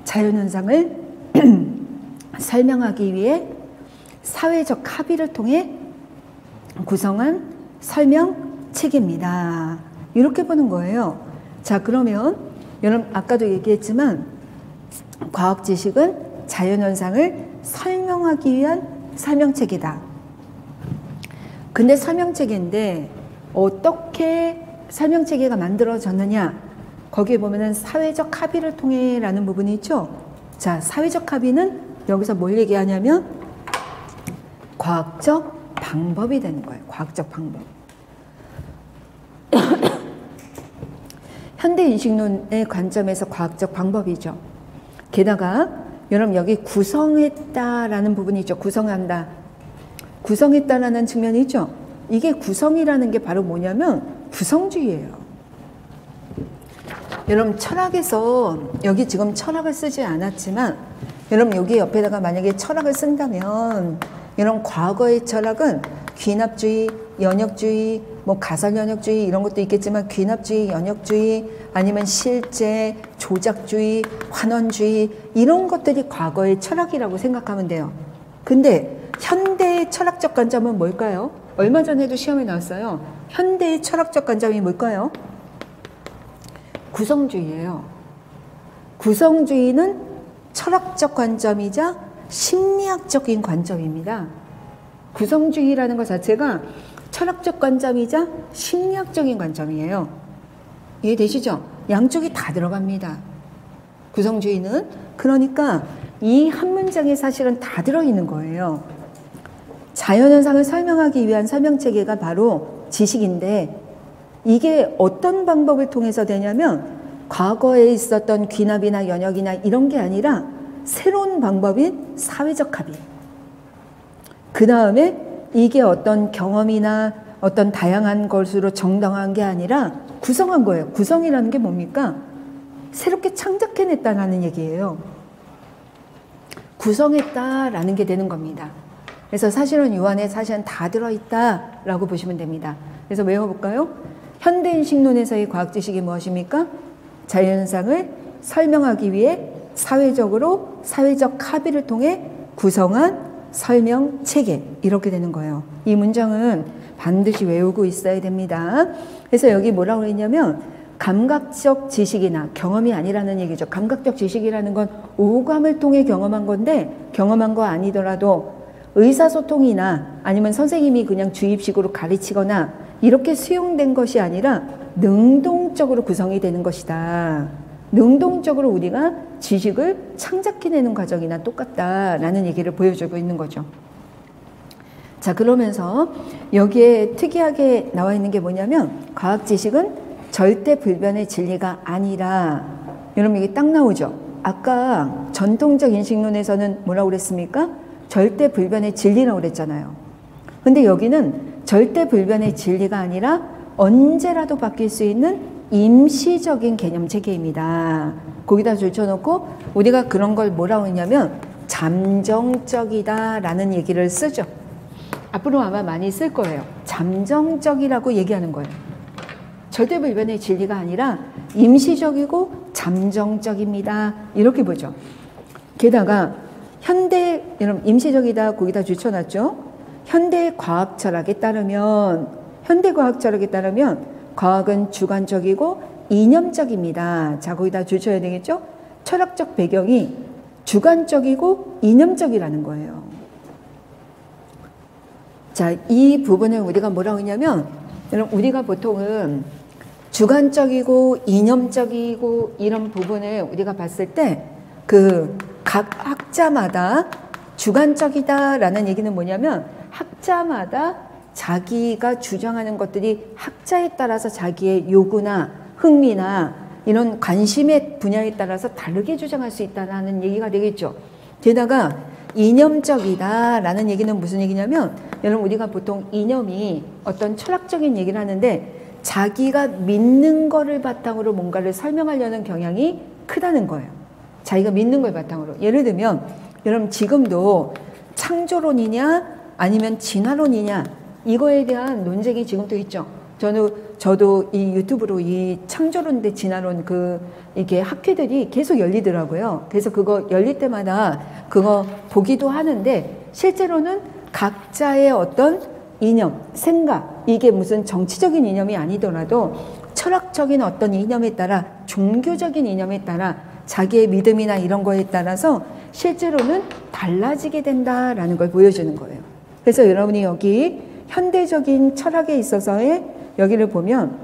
Speaker 1: 자연현상을 설명하기 위해 사회적 합의를 통해 구성한 설명 체계입니다. 이렇게 보는 거예요. 자, 그러면 여러분 아까도 얘기했지만 과학 지식은 자연현상을 설명하기 위한 설명 체계다. 근데 설명체계인데 어떻게 설명체계가 만들어졌느냐? 거기에 보면은 사회적 합의를 통해 라는 부분이 있죠. 자, 사회적 합의는 여기서 뭘 얘기하냐면 과학적 방법이 되는 거예요. 과학적 방법. 현대인식론의 관점에서 과학적 방법이죠. 게다가 여러분 여기 구성했다라는 부분이 있죠. 구성한다. 구성했다라는 측면이 있죠. 이게 구성이라는 게 바로 뭐냐면 구성주의예요. 여러분 철학에서 여기 지금 철학을 쓰지 않았지만 여러분 여기 옆에다가 만약에 철학을 쓴다면 여러분 과거의 철학은 귀납주의, 연역주의, 뭐 가설연역주의 이런 것도 있겠지만 귀납주의, 연역주의 아니면 실제, 조작주의, 환원주의 이런 것들이 과거의 철학이라고 생각하면 돼요. 근데 현대의 철학적 관점은 뭘까요? 얼마 전에도 시험에 나왔어요. 현대의 철학적 관점이 뭘까요? 구성주의예요. 구성주의는 철학적 관점이자 심리학적인 관점입니다. 구성주의라는 것 자체가 철학적 관점이자 심리학적인 관점이에요. 이해되시죠? 양쪽이 다 들어갑니다. 구성주의는 그러니까 이 한 문장에 사실은 다 들어있는 거예요. 자연현상을 설명하기 위한 설명체계가 바로 지식인데 이게 어떤 방법을 통해서 되냐면 과거에 있었던 귀납이나 연역이나 이런 게 아니라 새로운 방법인 사회적 합의. 그 다음에 이게 어떤 경험이나 어떤 다양한 것으로 정당한 게 아니라 구성한 거예요. 구성이라는 게 뭡니까? 새롭게 창작해냈다는 얘기예요. 구성했다라는 게 되는 겁니다. 그래서 사실은 요 안에 사실은 다 들어있다라고 보시면 됩니다. 그래서 외워볼까요? 현대인식론에서의 과학지식이 무엇입니까? 자연현상을 설명하기 위해 사회적으로 사회적 합의를 통해 구성한 설명체계 이렇게 되는 거예요. 이 문장은 반드시 외우고 있어야 됩니다. 그래서 여기 뭐라고 했냐면 감각적 지식이나 경험이 아니라는 얘기죠. 감각적 지식이라는 건 오감을 통해 경험한 건데 경험한 거 아니더라도 의사소통이나 아니면 선생님이 그냥 주입식으로 가르치거나 이렇게 수용된 것이 아니라 능동적으로 구성이 되는 것이다. 능동적으로 우리가 지식을 창작해내는 과정이나 똑같다라는 얘기를 보여주고 있는 거죠. 자, 그러면서 여기에 특이하게 나와 있는 게 뭐냐면 과학 지식은 절대 불변의 진리가 아니라 여러분 이게 딱 나오죠. 아까 전통적 인식론에서는 뭐라고 그랬습니까? 절대 불변의 진리라고 그랬잖아요. 근데 여기는 절대 불변의 진리가 아니라 언제라도 바뀔 수 있는 임시적인 개념 체계입니다. 거기다 줄쳐놓고 우리가 그런 걸 뭐라고 했냐면 잠정적이다 라는 얘기를 쓰죠. 앞으로 아마 많이 쓸 거예요. 잠정적이라고 얘기하는 거예요. 절대 불변의 진리가 아니라 임시적이고 잠정적입니다. 이렇게 보죠. 게다가 현대, 여러분 임시적이다 거기다 줄쳐놨죠. 현대 과학 철학에 따르면 과학은 주관적이고 이념적입니다. 자, 거기다 줄쳐야 되겠죠? 철학적 배경이 주관적이고 이념적이라는 거예요. 자, 이 부분을 우리가 뭐라고 했냐면, 여러분, 우리가 보통은 주관적이고 이념적이고 이런 부분을 우리가 봤을 때 그 각 학자마다 주관적이다라는 얘기는 뭐냐면 학자마다 자기가 주장하는 것들이 학자에 따라서 자기의 요구나 흥미나 이런 관심의 분야에 따라서 다르게 주장할 수 있다는 얘기가 되겠죠. 게다가 이념적이다라는 얘기는 무슨 얘기냐면 여러분 우리가 보통 이념이 어떤 철학적인 얘기를 하는데 자기가 믿는 거를 바탕으로 뭔가를 설명하려는 경향이 크다는 거예요. 자기가 믿는 걸 바탕으로. 예를 들면 여러분 지금도 창조론이냐 아니면 진화론이냐 이거에 대한 논쟁이 지금도 있죠. 저도 이 유튜브로 이 창조론 대 진화론 이게 학회들이 계속 열리더라고요. 그래서 그거 열릴 때마다 그거 보기도 하는데 실제로는 각자의 어떤 이념, 생각, 이게 무슨 정치적인 이념이 아니더라도 철학적인 어떤 이념에 따라 종교적인 이념에 따라 자기의 믿음이나 이런 거에 따라서 실제로는 달라지게 된다라는 걸 보여주는 거예요. 그래서 여러분이 여기 현대적인 철학에 있어서의 여기를 보면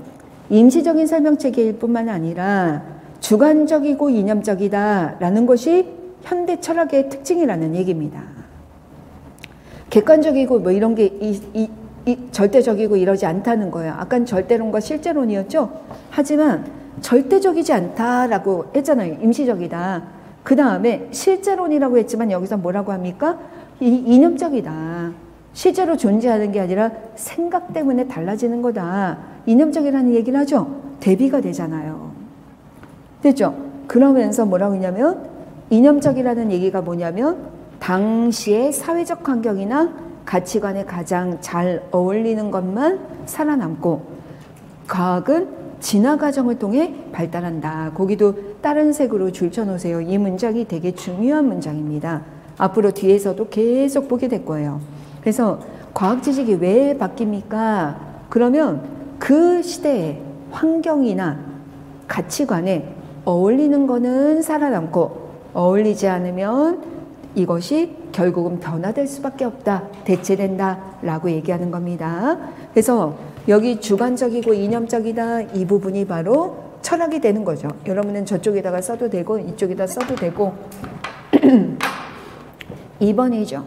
Speaker 1: 임시적인 설명체계일 뿐만 아니라 주관적이고 이념적이다라는 것이 현대 철학의 특징이라는 얘기입니다. 객관적이고 뭐 이런 게 절대적이고 이러지 않다는 거예요. 아까 절대론과 실제론이었죠. 하지만 절대적이지 않다라고 했잖아요. 임시적이다. 그 다음에 실제론이라고 했지만 여기서 뭐라고 합니까? 이념적이다. 실제로 존재하는 게 아니라 생각 때문에 달라지는 거다. 이념적이라는 얘기를 하죠. 대비가 되잖아요. 됐죠? 그러면서 뭐라고 했냐면 이념적이라는 얘기가 뭐냐면 당시의 사회적 환경이나 가치관에 가장 잘 어울리는 것만 살아남고 과학은 진화 과정을 통해 발달한다. 거기도 다른 색으로 줄쳐놓으세요. 이 문장이 되게 중요한 문장입니다. 앞으로 뒤에서도 계속 보게 될 거예요. 그래서 과학 지식이 왜 바뀝니까? 그러면 그 시대의 환경이나 가치관에 어울리는 거는 살아남고 어울리지 않으면 이것이 결국은 변화될 수밖에 없다. 대체된다. 라고 얘기하는 겁니다. 그래서 여기 주관적이고 이념적이다. 이 부분이 바로 철학이 되는 거죠. 여러분은 저쪽에다가 써도 되고 이쪽에다 써도 되고 2번이죠.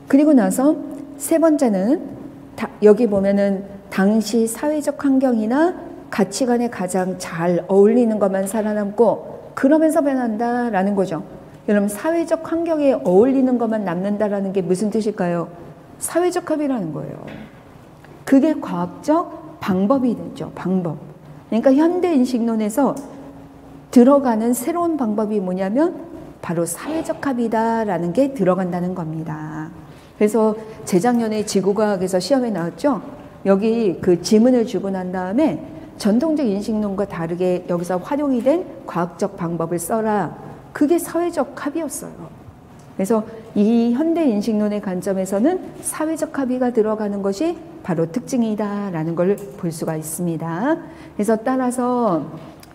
Speaker 1: 그리고 나서 세 번째는 여기 보면은 당시 사회적 환경이나 가치관에 가장 잘 어울리는 것만 살아남고 그러면서 변한다라는 거죠. 여러분 사회적 환경에 어울리는 것만 남는다라는 게 무슨 뜻일까요? 사회적 합의라는 거예요. 그게 과학적 방법이 되죠. 방법. 그러니까 현대인식론에서 들어가는 새로운 방법이 뭐냐면 바로 사회적 합의다라는 게 들어간다는 겁니다. 그래서 재작년에 지구과학에서 시험에 나왔죠. 여기 그 지문을 주고 난 다음에 전통적 인식론과 다르게 여기서 활용이 된 과학적 방법을 써라. 그게 사회적 합의였어요. 그래서 이 현대인식론의 관점에서는 사회적 합의가 들어가는 것이 바로 특징이다라는 걸 볼 수가 있습니다. 그래서 따라서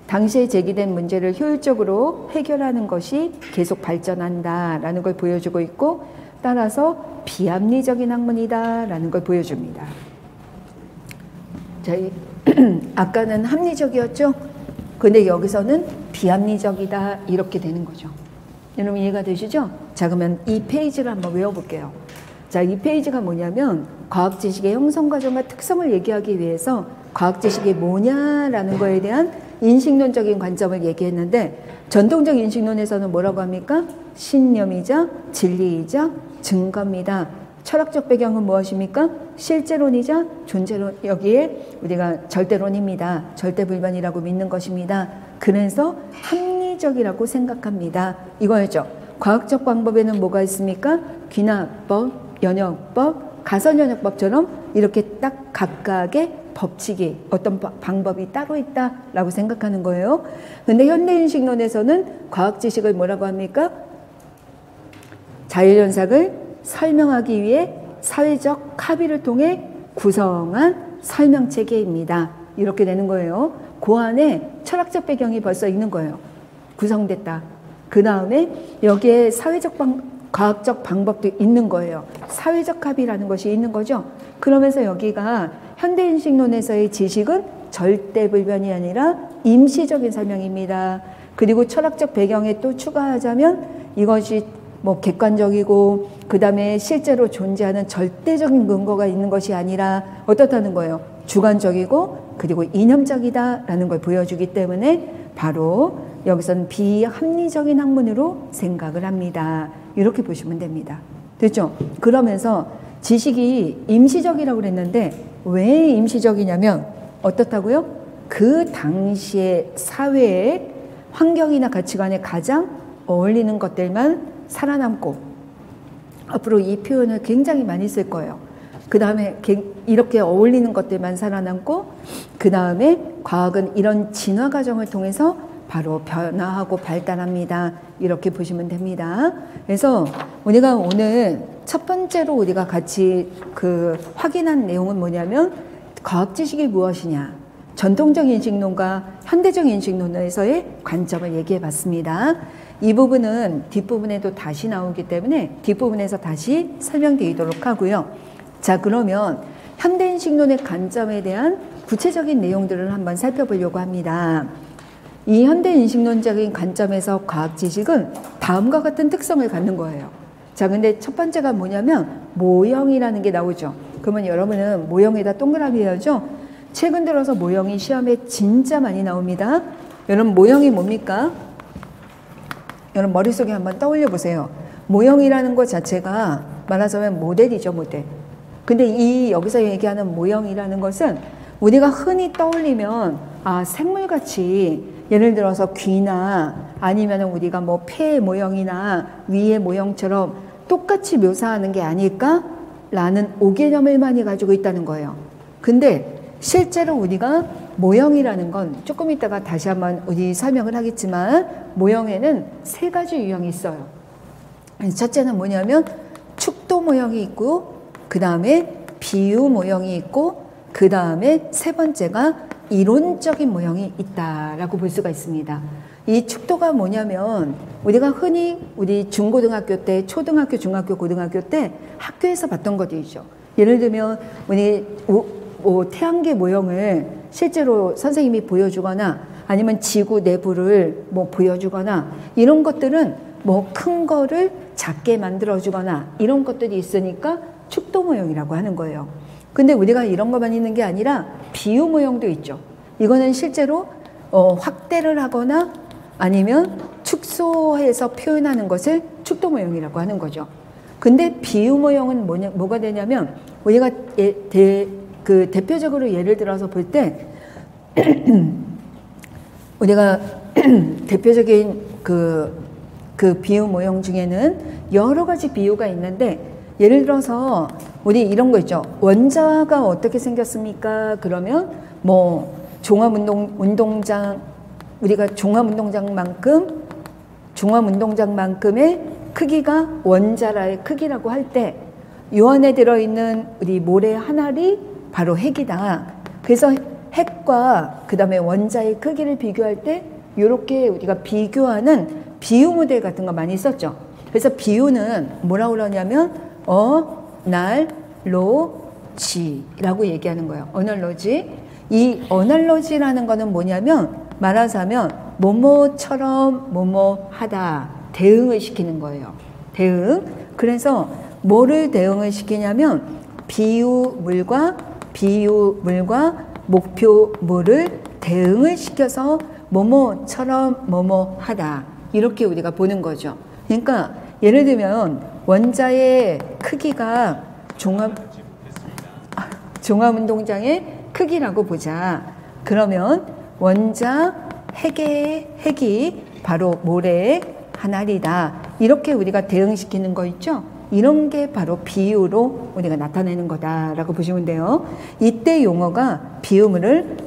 Speaker 1: 당시에 제기된 문제를 효율적으로 해결하는 것이 계속 발전한다라는 걸 보여주고 있고 따라서 비합리적인 학문이다라는 걸 보여줍니다. 자, 아까는 합리적이었죠? 근데 여기서는 비합리적이다 이렇게 되는 거죠. 여러분 이해가 되시죠? 자, 그러면 이 페이지를 한번 외워볼게요. 자, 이 페이지가 뭐냐면 과학 지식의 형성 과정과 특성을 얘기하기 위해서 과학 지식이 뭐냐라는 거에 대한 인식론적인 관점을 얘기했는데 전통적 인식론에서는 뭐라고 합니까? 신념이자 진리이자 증거입니다. 철학적 배경은 무엇입니까? 실제론이자 존재론, 여기에 우리가 절대론입니다. 절대불변이라고 믿는 것입니다. 그래서 합리적이라고 생각합니다. 이거였죠. 과학적 방법에는 뭐가 있습니까? 귀납법, 연역법, 가설연역법처럼 이렇게 딱 각각의 법칙이 어떤 방법이 따로 있다라고 생각하는 거예요. 근데 현대인식론에서는 과학 지식을 뭐라고 합니까? 자연현상을 설명하기 위해 사회적 합의를 통해 구성한 설명체계입니다. 이렇게 되는 거예요. 그 안에 철학적 배경이 벌써 있는 거예요. 구성됐다. 그 다음에 여기에 과학적 방법도 있는 거예요. 사회적 합의라는 것이 있는 거죠. 그러면서 여기가 현대인식론에서의 지식은 절대불변이 아니라 임시적인 설명입니다. 그리고 철학적 배경에 또 추가하자면 이것이 뭐 객관적이고 그 다음에 실제로 존재하는 절대적인 근거가 있는 것이 아니라 어떻다는 거예요? 주관적이고 그리고 이념적이다라는 걸 보여주기 때문에 바로 여기서는 비합리적인 학문으로 생각을 합니다. 이렇게 보시면 됩니다. 됐죠? 그러면서 지식이 임시적이라고 그랬는데 왜 임시적이냐면 어떻다고요? 그 당시의 사회의 환경이나 가치관에 가장 어울리는 것들만 살아남고 앞으로 이 표현을 굉장히 많이 쓸 거예요. 그 다음에 이렇게 어울리는 것들만 살아남고 그 다음에 과학은 이런 진화 과정을 통해서 바로 변화하고 발달합니다. 이렇게 보시면 됩니다. 그래서 우리가 오늘 첫 번째로 우리가 같이 확인한 내용은 뭐냐면 과학 지식이 무엇이냐, 전통적 인식론과 현대적 인식론에서의 관점을 얘기해 봤습니다. 이 부분은 뒷부분에도 다시 나오기 때문에 뒷부분에서 다시 설명드리도록 하고요. 자, 그러면 현대인식론의 관점에 대한 구체적인 내용들을 한번 살펴보려고 합니다. 이 현대인식론적인 관점에서 과학 지식은 다음과 같은 특성을 갖는 거예요. 자, 근데 첫 번째가 뭐냐면 모형이라는 게 나오죠. 그러면 여러분은 모형에다 동그라미 해야죠. 최근 들어서 모형이 시험에 진짜 많이 나옵니다. 여러분 모형이 뭡니까? 여러분 머릿속에 한번 떠올려 보세요. 모형이라는 것 자체가 말하자면 모델이죠, 모델. 근데 이 여기서 얘기하는 모형이라는 것은 우리가 흔히 떠올리면 생물같이 예를 들어서 귀나 아니면 우리가 뭐 폐의 모형이나 위의 모형처럼 똑같이 묘사하는 게 아닐까라는 오개념을 많이 가지고 있다는 거예요. 근데 실제로 우리가 모형이라는 건 조금 이따가 다시 한번 우리 설명을 하겠지만 모형에는 3가지 유형이 있어요. 첫째는 뭐냐면 축도 모형이 있고 그 다음에 비유 모형이 있고 그 다음에 3번째가 이론적인 모형이 있다라고 볼 수가 있습니다. 이 축도가 뭐냐면 우리가 흔히 우리 중고등학교 때, 초등학교, 중학교, 고등학교 때 학교에서 봤던 것들이죠. 예를 들면 우리 태양계 모형을 실제로 선생님이 보여주거나 아니면 지구 내부를 뭐 보여주거나 이런 것들은 뭐 큰 거를 작게 만들어주거나 이런 것들이 있으니까 축도 모형이라고 하는 거예요. 근데 우리가 이런 것만 있는 게 아니라 비유 모형도 있죠. 이거는 실제로 확대를 하거나 아니면 축소해서 표현하는 것을 축도 모형이라고 하는 거죠. 근데 비유 모형은 뭐가 되냐면 우리가 대표적으로 예를 들어서 볼 때 우리가 대표적인 그 비유 모형 중에는 여러 가지 비유가 있는데 예를 들어서 우리 이런 거 있죠. 원자가 어떻게 생겼습니까? 그러면 뭐 종합운동장 우리가 종합운동장만큼의 크기가 원자라의 크기라고 할 때 요 안에 들어있는 우리 모래 한 알이 바로 핵이다. 그래서 핵과 그 다음에 원자의 크기를 비교할 때 이렇게 우리가 비교하는 비유 모델 같은 거 많이 썼죠. 그래서 비유는 뭐라고 그러냐면 어날로지라고 얘기하는 거예요. 어널로지. 이 어널로지라는 거는 뭐냐면 말하자면 뭐뭐처럼 뭐뭐하다. 대응을 시키는 거예요. 대응. 그래서 뭐를 대응을 시키냐면 비유물과 목표물을 대응을 시켜서 뭐뭐처럼 뭐뭐하다. 이렇게 우리가 보는 거죠. 그러니까 예를 들면 원자의 크기가 종합운동장의 크기라고 보자. 그러면 원자 핵이 바로 모래의 한 알이다. 이렇게 우리가 대응시키는 거 있죠. 이런 게 바로 비유로 우리가 나타내는 거다라고 보시면 돼요. 이때 용어가 비유물을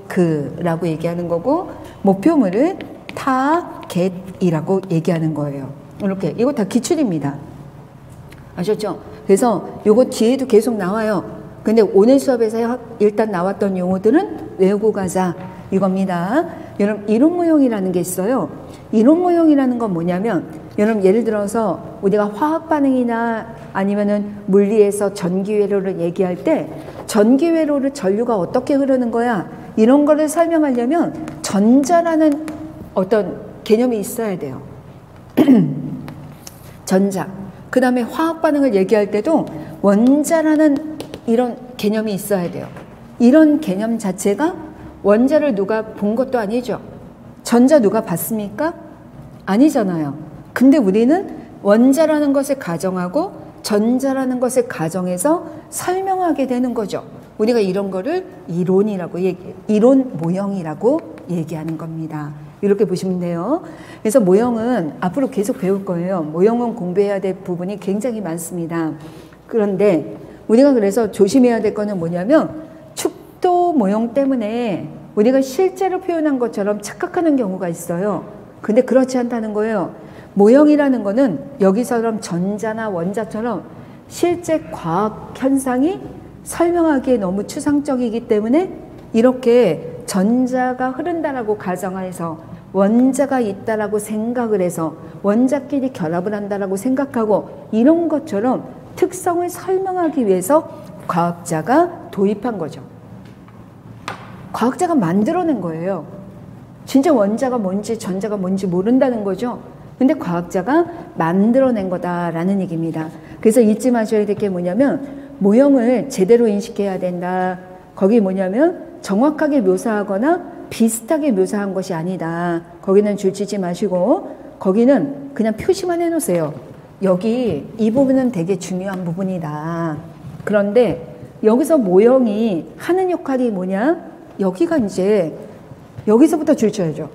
Speaker 1: 어날로그라고 얘기하는 거고 목표물을 타겟이라고 얘기하는 거예요. 이렇게 이거 다 기출입니다. 아셨죠? 그래서 요거 뒤에도 계속 나와요. 근데 오늘 수업에서 일단 나왔던 용어들은 외우고 가자 이겁니다. 여러분 이론 모형이라는 게 있어요. 이론 모형이라는 건 뭐냐면 여러분 예를 들어서 우리가 화학 반응이나 아니면은 물리에서 전기회로를 얘기할 때 전기회로를 전류가 어떻게 흐르는 거야? 이런 거를 설명하려면 전자라는 어떤 개념이 있어야 돼요. 전자. 그 다음에 화학 반응을 얘기할 때도 원자라는 이런 개념이 있어야 돼요. 이런 개념 자체가 원자를 누가 본 것도 아니죠. 전자 누가 봤습니까? 아니잖아요. 근데 우리는 원자라는 것을 가정하고 전자라는 것을 가정해서 설명하게 되는 거죠. 우리가 이런 거를 이론 모형이라고 얘기하는 겁니다. 이렇게 보시면 돼요. 그래서 모형은 앞으로 계속 배울 거예요. 모형은 공부해야 될 부분이 굉장히 많습니다. 그런데 우리가 그래서 조심해야 될 거는 뭐냐면 축도 모형 때문에 우리가 실제로 표현한 것처럼 착각하는 경우가 있어요. 근데 그렇지 않다는 거예요. 모형이라는 거는 여기서처럼 전자나 원자처럼 실제 과학 현상이 설명하기에 너무 추상적이기 때문에 이렇게 전자가 흐른다라고 가정해서 원자가 있다라고 생각을 해서 원자끼리 결합을 한다라고 생각하고 이런 것처럼 특성을 설명하기 위해서 과학자가 도입한 거죠. 과학자가 만들어낸 거예요. 진짜 원자가 뭔지 전자가 뭔지 모른다는 거죠. 근데 과학자가 만들어낸 거다라는 얘기입니다. 그래서 잊지 마셔야 될 게 뭐냐면 모형을 제대로 인식해야 된다. 거기 뭐냐면 정확하게 묘사하거나 비슷하게 묘사한 것이 아니다. 거기는 줄치지 마시고 거기는 그냥 표시만 해놓으세요. 여기 이 부분은 되게 중요한 부분이다. 그런데 여기서 모형이 하는 역할이 뭐냐? 여기가 이제 여기서부터 줄 쳐야죠.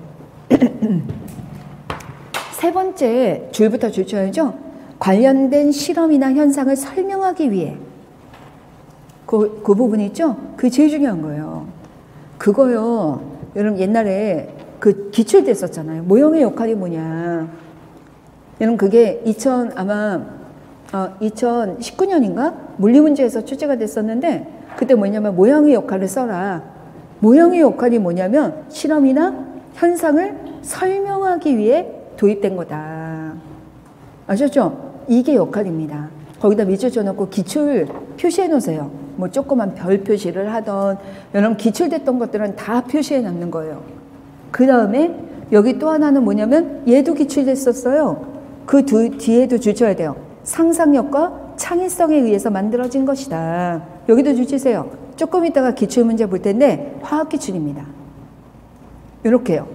Speaker 1: 세 번째 줄부터 줄 쳐야죠. 관련된 실험이나 현상을 설명하기 위해 그 부분 있죠? 그게 제일 중요한 거예요. 그거요. 여러분 옛날에 그 기출대 썼잖아요. 모형의 역할이 뭐냐. 여러분 그게 아마 2019년인가? 물리문제에서 출제가 됐었는데 그때 뭐냐면 모형의 역할을 써라. 모형의 역할이 뭐냐면 실험이나 현상을 설명하기 위해 도입된 거다. 아셨죠? 이게 역할입니다. 거기다 밑줄 쳐놓고 기출 표시해 놓으세요. 뭐 조그만 별 표시를 하던 여러분 기출됐던 것들은 다 표시해 놨는 거예요. 그 다음에 여기 또 하나는 뭐냐면 얘도 기출됐었어요. 그 뒤에도 줄쳐야 돼요. 상상력과 창의성에 의해서 만들어진 것이다. 여기도 줄치세요. 조금 있다가 기출문제 볼 텐데 화학 기출입니다. 이렇게요.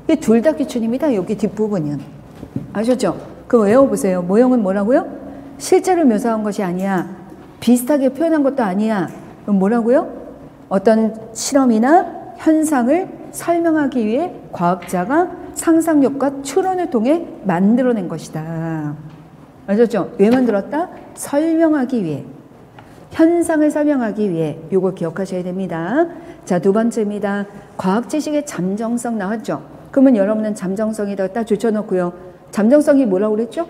Speaker 1: 이 둘 다 기출입니다. 여기 뒷부분은. 아셨죠? 그럼 외워보세요. 모형은 뭐라고요? 실제로 묘사한 것이 아니야. 비슷하게 표현한 것도 아니야. 그럼 뭐라고요? 어떤 실험이나 현상을 설명하기 위해 과학자가 상상력과 추론을 통해 만들어낸 것이다. 아셨죠? 왜 만들었다? 설명하기 위해. 현상을 설명하기 위해. 요거 기억하셔야 됩니다. 자, 두 번째입니다. 과학 지식의 잠정성 나왔죠? 그러면 여러분은 잠정성에다 딱 줄쳐놓고요. 잠정성이 뭐라고 그랬죠?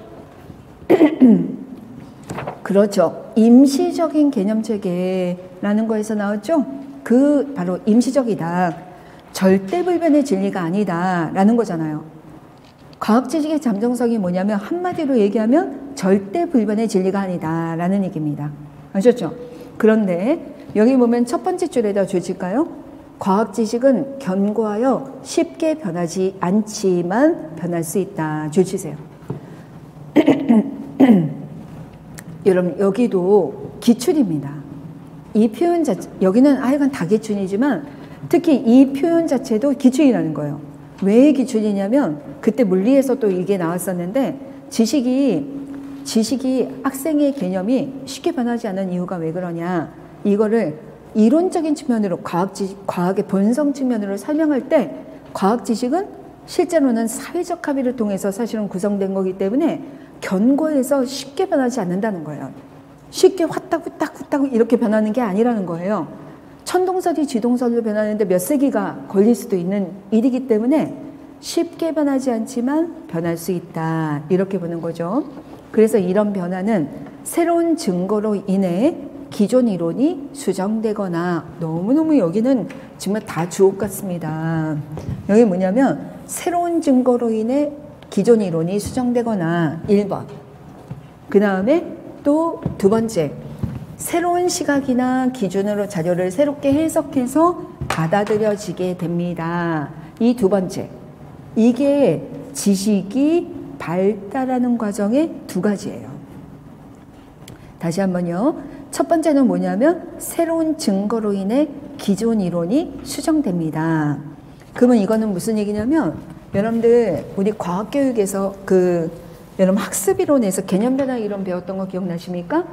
Speaker 1: 그렇죠. 임시적인 개념체계라는 거에서 나왔죠? 그 바로 임시적이다. 절대 불변의 진리가 아니다 라는 거잖아요. 과학 지식의 잠정성이 뭐냐면 한마디로 얘기하면 절대 불변의 진리가 아니다 라는 얘기입니다. 아셨죠? 그런데 여기 보면 첫 번째 줄에다 줄칠까요? 과학 지식은 견고하여 쉽게 변하지 않지만 변할 수 있다. 줄치세요. 여러분 여기도 기출입니다. 이 표현 자체, 여기는 하여간 다 기출이지만 특히 이 표현 자체도 기출이라는 거예요. 왜 기출이냐면 그때 물리에서 또 이게 나왔었는데 지식이 학생의 개념이 쉽게 변하지 않는 이유가 왜 그러냐. 이거를 이론적인 측면으로 과학의 본성 측면으로 설명할 때 과학 지식은 실제로는 사회적 합의를 통해서 사실은 구성된 거기 때문에 견고해서 쉽게 변하지 않는다는 거예요. 쉽게 후딱 이렇게 변하는 게 아니라는 거예요. 천동설이 지동설로 변하는데 몇 세기가 걸릴 수도 있는 일이기 때문에 쉽게 변하지 않지만 변할 수 있다. 이렇게 보는 거죠. 그래서 이런 변화는 새로운 증거로 인해 기존 이론이 수정되거나 너무너무 여기는 정말 다 주옥 같습니다. 여기 뭐냐면 새로운 증거로 인해 기존 이론이 수정되거나 1번. 그 다음에 또 두 번째. 새로운 시각이나 기준으로 자료를 새롭게 해석해서 받아들여지게 됩니다. 이 두 번째. 이게 지식이 발달하는 과정의 두 가지예요. 다시 한번요. 첫 번째는 뭐냐면 새로운 증거로 인해 기존 이론이 수정됩니다. 그러면 이거는 무슨 얘기냐면 여러분들 우리 과학교육에서 여러분 학습이론에서 개념변화 이론 배웠던 거 기억나십니까?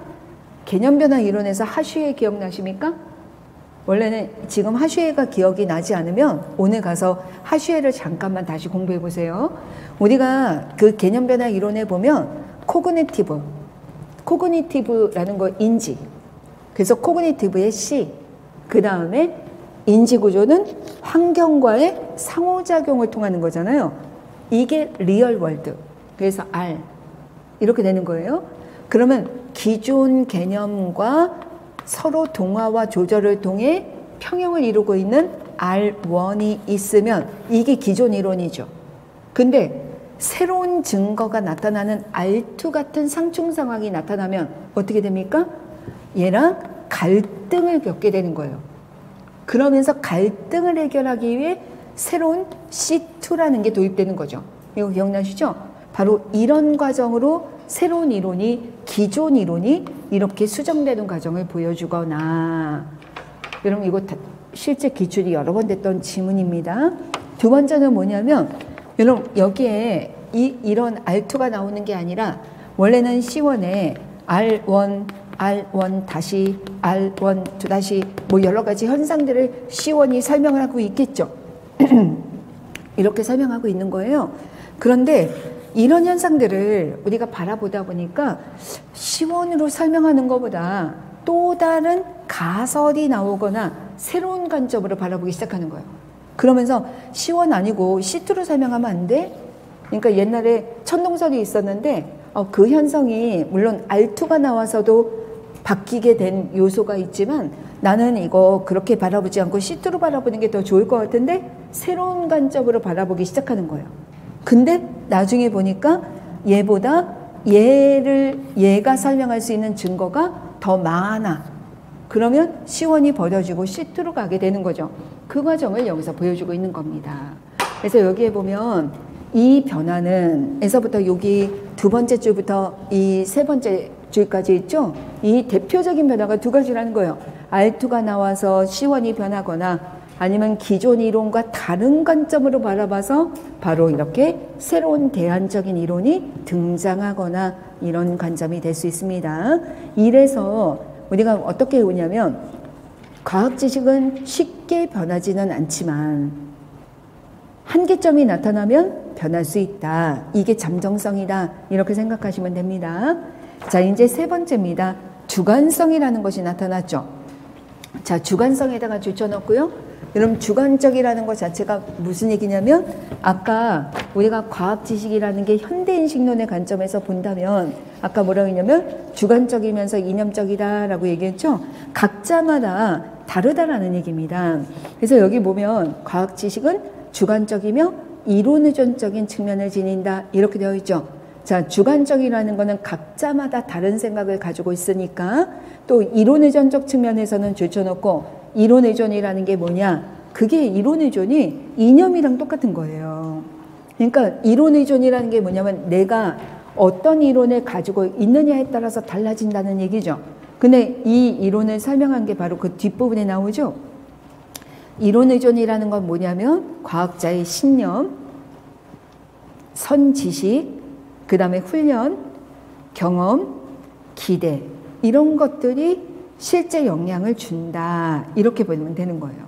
Speaker 1: 개념변화 이론에서 하슈에 기억나십니까? 원래는 지금 하슈에가 기억이 나지 않으면 오늘 가서 하슈에를 잠깐만 다시 공부해 보세요. 우리가 그 개념변화 이론에 보면 코그니티브라는 거 인지. 그래서 코그니티브의 C. 그 다음에 인지구조는 환경과의 상호작용을 통하는 거잖아요. 이게 리얼 월드. 그래서 R. 이렇게 되는 거예요. 그러면 기존 개념과 서로 동화와 조절을 통해 평형을 이루고 있는 R1이 있으면 이게 기존 이론이죠. 근데 새로운 증거가 나타나는 R2 같은 상충 상황이 나타나면 어떻게 됩니까? 얘랑 갈등을 겪게 되는 거예요. 그러면서 갈등을 해결하기 위해 새로운 C2라는 게 도입되는 거죠. 이거 기억나시죠? 바로 이런 과정으로 새로운 이론이, 기존 이론이 이렇게 수정되는 과정을 보여주거나, 여러분 이거 실제 기출이 여러 번 됐던 지문입니다. 두 번째는 뭐냐면, 여러분 여기에 이런 R2가 나오는 게 아니라 원래는 C1에 R1 다시 R1 다시 뭐 여러 가지 현상들을 C1이 설명을 하고 있겠죠. 이렇게 설명하고 있는 거예요. 그런데 이런 현상들을 우리가 바라보다 보니까 C1으로 설명하는 것보다 또 다른 가설이 나오거나 새로운 관점으로 바라보기 시작하는 거예요. 그러면서 C1 아니고 C2로 설명하면 안 돼? 그러니까 옛날에 천동설이 있었는데 그 현상이 물론 R2가 나와서도 바뀌게 된 요소가 있지만 나는 이거 그렇게 바라보지 않고 C2로 바라보는 게 더 좋을 것 같은데 새로운 관점으로 바라보기 시작하는 거예요. 근데 나중에 보니까 얘보다 얘가 설명할 수 있는 증거가 더 많아. 그러면 C1이 버려지고 C2로 가게 되는 거죠. 그 과정을 여기서 보여주고 있는 겁니다. 그래서 여기에 보면 이 변화는 에서부터 여기 두 번째 줄부터 이 세 번째 줄까지 있죠. 이 대표적인 변화가 두 가지라는 거예요. R2가 나와서 C1이 변하거나 아니면 기존 이론과 다른 관점으로 바라봐서 바로 이렇게 새로운 대안적인 이론이 등장하거나 이런 관점이 될 수 있습니다. 이래서 우리가 어떻게 보냐면 과학 지식은 쉽게 변하지는 않지만 한계점이 나타나면 변할 수 있다. 이게 잠정성이다. 이렇게 생각하시면 됩니다. 자, 이제 세 번째입니다. 주관성이라는 것이 나타났죠. 자, 주관성에다가 줄쳐놓고요. 여러분 주관적이라는 것 자체가 무슨 얘기냐면 아까 우리가 과학 지식이라는 게 현대인식론의 관점에서 본다면 아까 뭐라고 했냐면 주관적이면서 이념적이다라고 얘기했죠. 각자마다 다르다라는 얘기입니다. 그래서 여기 보면 과학 지식은 주관적이며 이론 의존적인 측면을 지닌다 이렇게 되어 있죠. 자, 주관적이라는 거는 각자마다 다른 생각을 가지고 있으니까 또 이론 의존적 측면에서는 줄쳐놓고 이론 의존이라는 게 뭐냐? 그게 이론 의존이 이념이랑 똑같은 거예요. 그러니까 이론 의존이라는 게 뭐냐면 내가 어떤 이론을 가지고 있느냐에 따라서 달라진다는 얘기죠. 근데 이 이론을 설명한 게 바로 그 뒷부분에 나오죠. 이론 의존이라는 건 뭐냐면 과학자의 신념, 선지식, 그 다음에 훈련, 경험, 기대 이런 것들이 실제 영향을 준다 이렇게 보면 되는 거예요.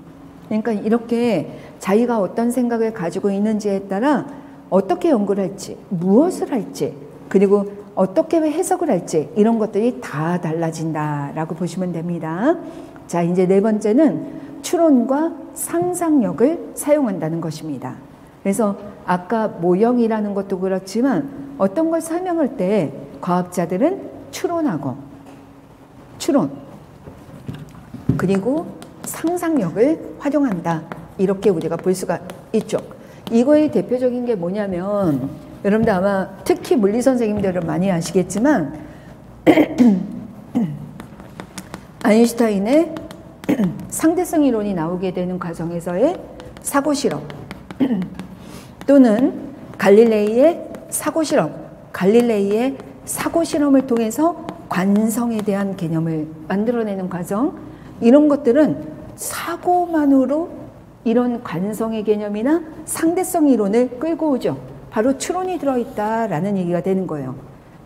Speaker 1: 그러니까 이렇게 자기가 어떤 생각을 가지고 있는지에 따라 어떻게 연구를 할지 무엇을 할지 그리고 어떻게 해석을 할지 이런 것들이 다 달라진다라고 보시면 됩니다. 자, 이제 네 번째는 추론과 상상력을 사용한다는 것입니다. 그래서 아까 모형이라는 것도 그렇지만 어떤 걸 설명할 때 과학자들은 추론하고 추론 그리고 상상력을 활용한다 이렇게 우리가 볼 수가 있죠. 이거의 대표적인 게 뭐냐면 여러분들 아마 특히 물리 선생님들은 많이 아시겠지만 아인슈타인의 상대성 이론이 나오게 되는 과정에서의 사고 실험 또는 갈릴레이의 사고 실험, 갈릴레이의 사고 실험을 통해서 관성에 대한 개념을 만들어내는 과정 이런 것들은 사고만으로 이런 관성의 개념이나 상대성 이론을 끌고 오죠. 바로 추론이 들어있다라는 얘기가 되는 거예요.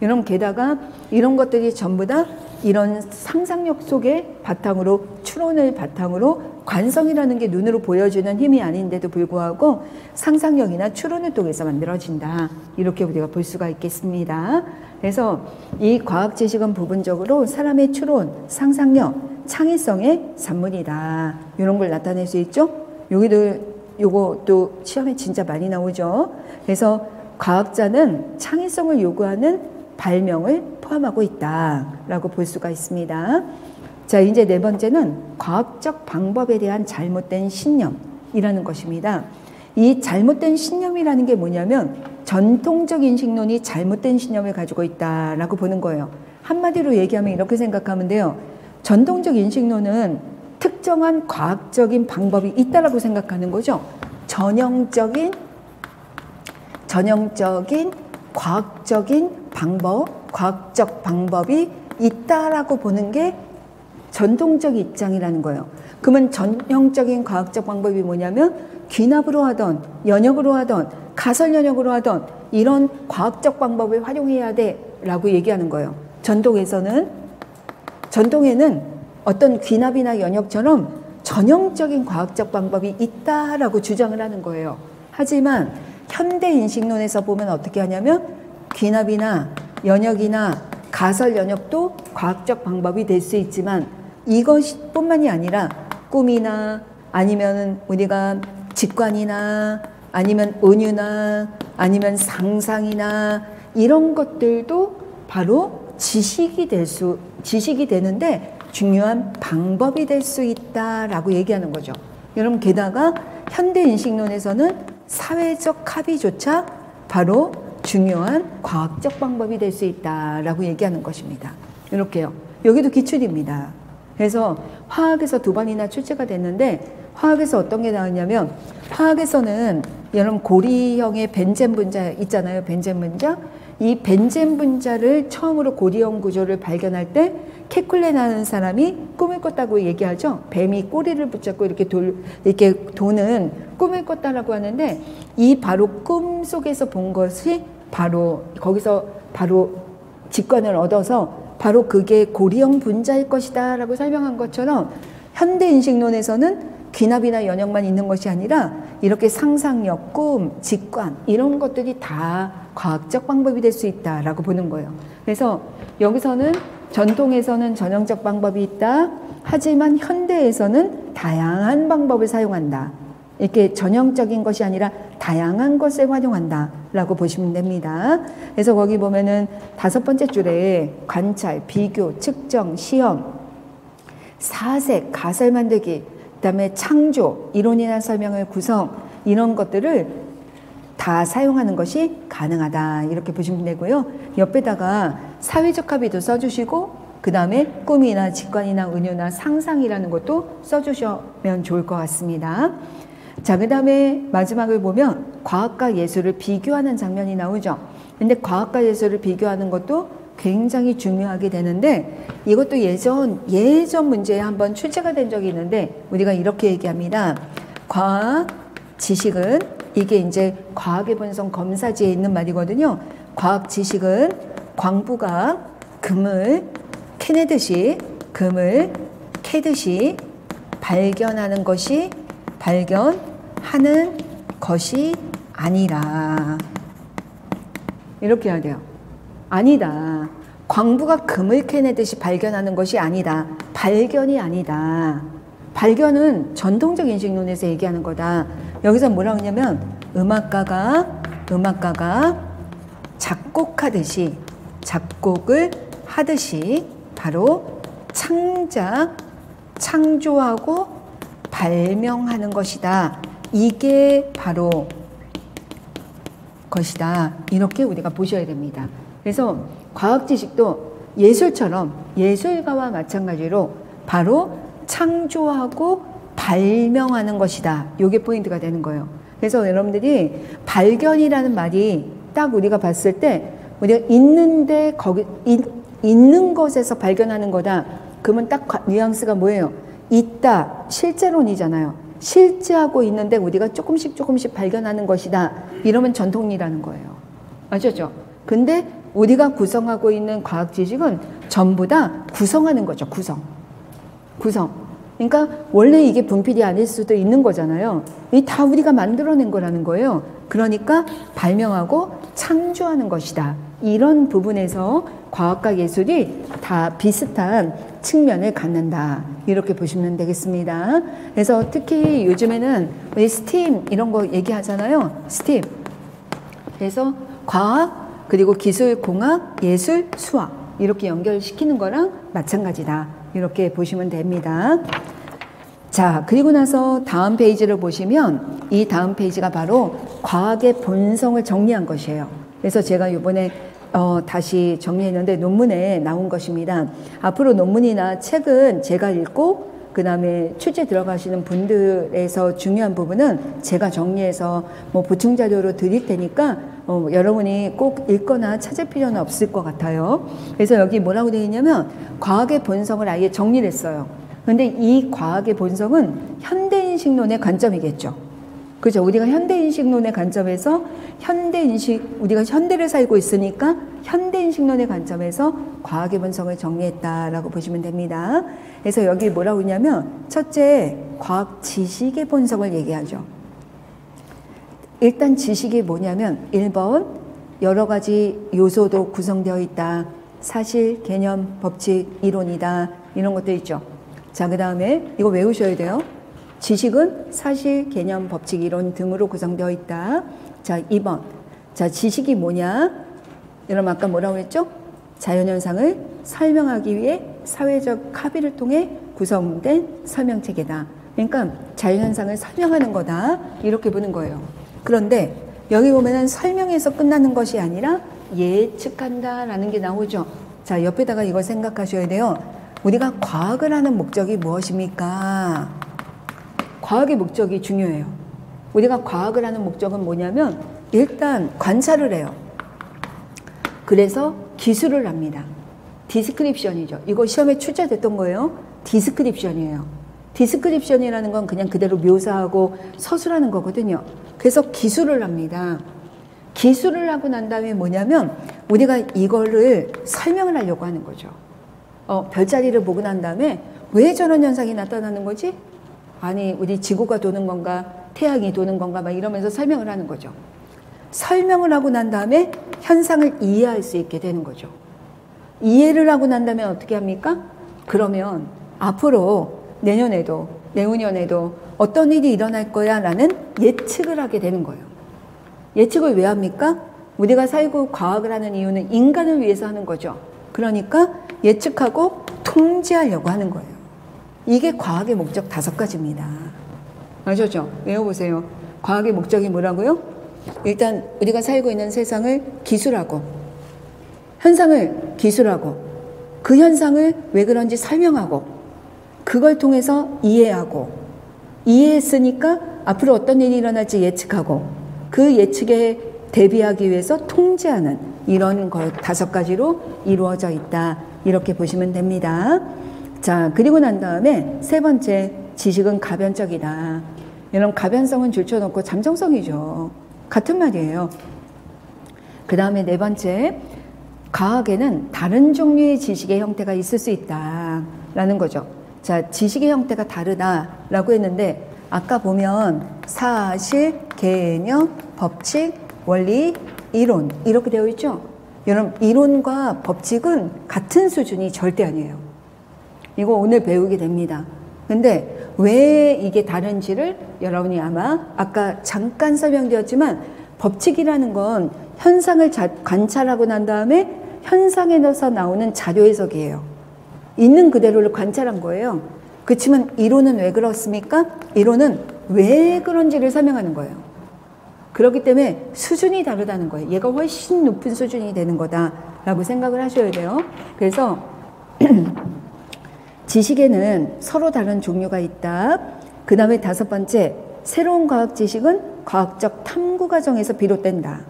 Speaker 1: 이런 게다가 이런 것들이 전부 다 이런 상상력 속에 바탕으로 추론을 바탕으로 관성이라는 게 눈으로 보여주는 힘이 아닌데도 불구하고 상상력이나 추론을 통해서 만들어진다. 이렇게 우리가 볼 수가 있겠습니다. 그래서 이 과학 지식은 부분적으로 사람의 추론, 상상력, 창의성의 산물이다. 이런 걸 나타낼 수 있죠. 요것도 시험에 진짜 많이 나오죠. 그래서 과학자는 창의성을 요구하는 발명을 포함하고 있다라고 볼 수가 있습니다. 자, 이제 네 번째는 과학적 방법에 대한 잘못된 신념이라는 것입니다. 이 잘못된 신념이라는 게 뭐냐면 전통적인 식론이 잘못된 신념을 가지고 있다라고 보는 거예요. 한마디로 얘기하면 이렇게 생각하면 돼요. 전통적 인식론은 특정한 과학적인 방법이 있다라고 생각하는 거죠. 전형적인 과학적인 방법, 과학적 방법이 있다라고 보는 게 전통적 입장이라는 거예요. 그러면 전형적인 과학적 방법이 뭐냐면 귀납으로 하던, 연역으로 하던, 가설연역으로 하던 이런 과학적 방법을 활용해야 돼라고 얘기하는 거예요. 전통에는 어떤 귀납이나 연역처럼 전형적인 과학적 방법이 있다라고 주장을 하는 거예요. 하지만 현대 인식론에서 보면 어떻게 하냐면 귀납이나 연역이나 가설 연역도 과학적 방법이 될 수 있지만 이것뿐만이 아니라 꿈이나 아니면 우리가 직관이나 아니면 은유나 아니면 상상이나 이런 것들도 바로 지식이 되는데 중요한 방법이 될 수 있다라고 얘기하는 거죠. 여러분, 게다가 현대 인식론에서는 사회적 합의조차 바로 중요한 과학적 방법이 될 수 있다라고 얘기하는 것입니다. 이렇게요. 여기도 기출입니다. 그래서 화학에서 2번이나 출제가 됐는데 화학에서 어떤 게 나왔냐면 화학에서는 여러분 고리형의 벤젠 분자 있잖아요. 벤젠 분자. 이 벤젠 분자를 처음으로 고리형 구조를 발견할 때 케쿨레라는 사람이 꿈을 꿨다고 얘기하죠. 뱀이 꼬리를 붙잡고 이렇게 도는 꿈을 꿨다라고 하는데 이 바로 꿈 속에서 본 것이 바로 거기서 바로 직관을 얻어서 바로 그게 고리형 분자일 것이다 라고 설명한 것처럼 현대 인식론에서는 귀납이나 연역만 있는 것이 아니라 이렇게 상상력, 꿈, 직관 이런 것들이 다 과학적 방법이 될 수 있다라고 보는 거예요. 그래서 여기서는 전통에서는 전형적 방법이 있다. 하지만 현대에서는 다양한 방법을 사용한다. 이렇게 전형적인 것이 아니라 다양한 것을 활용한다 라고 보시면 됩니다. 그래서 거기 보면은 5번째 줄에 관찰, 비교, 측정, 시험, 사색, 가설 만들기, 그 다음에 창조, 이론이나 설명을 구성 이런 것들을 다 사용하는 것이 가능하다 이렇게 보시면 되고요. 옆에다가 사회적 합의도 써주시고 그 다음에 꿈이나 직관이나 은유나 상상이라는 것도 써주시면 좋을 것 같습니다. 자, 그 다음에 마지막을 보면 과학과 예술을 비교하는 장면이 나오죠. 근데 과학과 예술을 비교하는 것도 굉장히 중요하게 되는데 이것도 예전 문제에 한번 출제가 된 적이 있는데 우리가 이렇게 얘기합니다. 과학 지식은 이게 이제 과학의 본성 검사지에 있는 말이거든요. 과학 지식은 광부가 금을 캐내듯이 발견하는 것이 아니라 이렇게 해야 돼요. 아니다. 광부가 금을 캐내듯이 발견하는 것이 아니다. 발견이 아니다. 발견은 전통적 인식론에서 얘기하는 거다. 여기서 뭐라고 하냐면 음악가가 작곡을 하듯이 바로 창조하고 발명하는 것이다. 이게 바로 것이다. 이렇게 우리가 보셔야 됩니다. 그래서 과학 지식도 예술가와 마찬가지로 바로 창조하고 발명하는 것이다. 이게 포인트가 되는 거예요. 그래서 여러분들이 발견이라는 말이 딱 우리가 봤을 때 우리가 있는 것에서 발견하는 거다. 그러면 딱 뉘앙스가 뭐예요? 있다. 실제론이잖아요. 실제하고 있는데 우리가 조금씩 발견하는 것이다. 이러면 전통이라는 거예요. 아셨죠? 근데 우리가 구성하고 있는 과학 지식은 전부 다 구성하는 거죠. 구성. 그러니까 원래 이게 분필이 아닐 수도 있는 거잖아요. 이 다 우리가 만들어낸 거라는 거예요. 그러니까 발명하고 창조하는 것이다. 이런 부분에서 과학과 예술이 다 비슷한 측면을 갖는다. 이렇게 보시면 되겠습니다. 그래서 특히 요즘에는 우리 스팀 이런 거 얘기하잖아요. 스팀. 그래서 과학, 그리고 기술, 공학, 예술, 수학 이렇게 연결시키는 거랑 마찬가지다. 이렇게 보시면 됩니다. 자, 그리고 나서 다음 페이지를 보시면 이 다음 페이지가 바로 과학의 본성을 정리한 것이에요. 그래서 제가 이번에 다시 정리했는데 논문에 나온 것입니다. 앞으로 논문이나 책은 제가 읽고 그 다음에 출제 들어가시는 분들에서 중요한 부분은 제가 정리해서 뭐 보충 자료로 드릴 테니까 여러분이 꼭 읽거나 찾을 필요는 없을 것 같아요. 그래서 여기 뭐라고 되어 있냐면 과학의 본성을 아예 정리를 했어요. 근데 이 과학의 본성은 현대인식론의 관점이겠죠. 그죠? 우리가 현대인식론의 관점에서 우리가 현대를 살고 있으니까 현대인식론의 관점에서 과학의 본성을 정리했다라고 보시면 됩니다. 그래서 여기 뭐라고 있냐면 첫째, 과학 지식의 본성을 얘기하죠. 일단 지식이 뭐냐면 1번, 여러 가지 요소도 구성되어 있다. 사실, 개념, 법칙, 이론이다. 이런 것들 있죠. 자, 그 다음에 이거 외우셔야 돼요. 지식은 사실, 개념, 법칙, 이론 등으로 구성되어 있다. 자, 2번. 자, 지식이 뭐냐? 여러분 아까 뭐라고 했죠? 자연현상을 설명하기 위해 사회적 합의를 통해 구성된 설명체계다. 그러니까 자연현상을 설명하는 거다. 이렇게 보는 거예요. 그런데 여기 보면은 설명해서 끝나는 것이 아니라 예측한다라는 게 나오죠. 자, 옆에다가 이걸 생각하셔야 돼요. 우리가 과학을 하는 목적이 무엇입니까? 과학의 목적이 중요해요. 우리가 과학을 하는 목적은 뭐냐면 일단 관찰을 해요. 그래서 기술을 합니다. 디스크립션이죠. 이거 시험에 출제됐던 거예요. 디스크립션이에요. 디스크립션이라는 건 그냥 그대로 묘사하고 서술하는 거거든요. 그래서 기술을 합니다. 기술을 하고 난 다음에 뭐냐면 우리가 이거를 설명을 하려고 하는 거죠. 별자리를 보고 난 다음에 왜 저런 현상이 나타나는 거지? 아니, 우리 지구가 도는 건가? 태양이 도는 건가? 막 이러면서 설명을 하는 거죠. 설명을 하고 난 다음에 현상을 이해할 수 있게 되는 거죠. 이해를 하고 난 다음에 어떻게 합니까? 그러면 앞으로 내년에도 내후년에도 어떤 일이 일어날 거야 라는 예측을 하게 되는 거예요. 예측을 왜 합니까? 우리가 살고 과학을 하는 이유는 인간을 위해서 하는 거죠. 그러니까 예측하고 통제하려고 하는 거예요. 이게 과학의 목적 5가지입니다. 아셨죠? 외워보세요. 과학의 목적이 뭐라고요? 일단 우리가 살고 있는 세상을 기술하고, 현상을 기술하고, 그 현상을 왜 그런지 설명하고, 그걸 통해서 이해하고, 이해했으니까 앞으로 어떤 일이 일어날지 예측하고, 그 예측에 대비하기 위해서 통제하는 이런 것 5가지로 이루어져 있다. 이렇게 보시면 됩니다. 자, 그리고 난 다음에 3번째, 지식은 가변적이다. 이런 가변성은 줄쳐놓고 잠정성이죠. 같은 말이에요. 그 다음에 4번째, 과학에는 다른 종류의 지식의 형태가 있을 수 있다라는 거죠. 자, 지식의 형태가 다르다라고 했는데 아까 보면 사실, 개념, 법칙, 원리, 이론 이렇게 되어 있죠. 여러분, 이론과 법칙은 같은 수준이 절대 아니에요. 이거 오늘 배우게 됩니다. 근데 왜 이게 다른지를 여러분이 아마 아까 잠깐 설명드렸지만 법칙이라는 건 현상을 관찰하고 난 다음에 현상에서 나오는 자료 해석이에요. 있는 그대로를 관찰한 거예요. 그렇지만 이론은 왜 그렇습니까? 이론은 왜 그런지를 설명하는 거예요. 그렇기 때문에 수준이 다르다는 거예요. 얘가 훨씬 높은 수준이 되는 거다라고 생각을 하셔야 돼요. 그래서 지식에는 서로 다른 종류가 있다. 그 다음에 5번째, 새로운 과학 지식은 과학적 탐구 과정에서 비롯된다.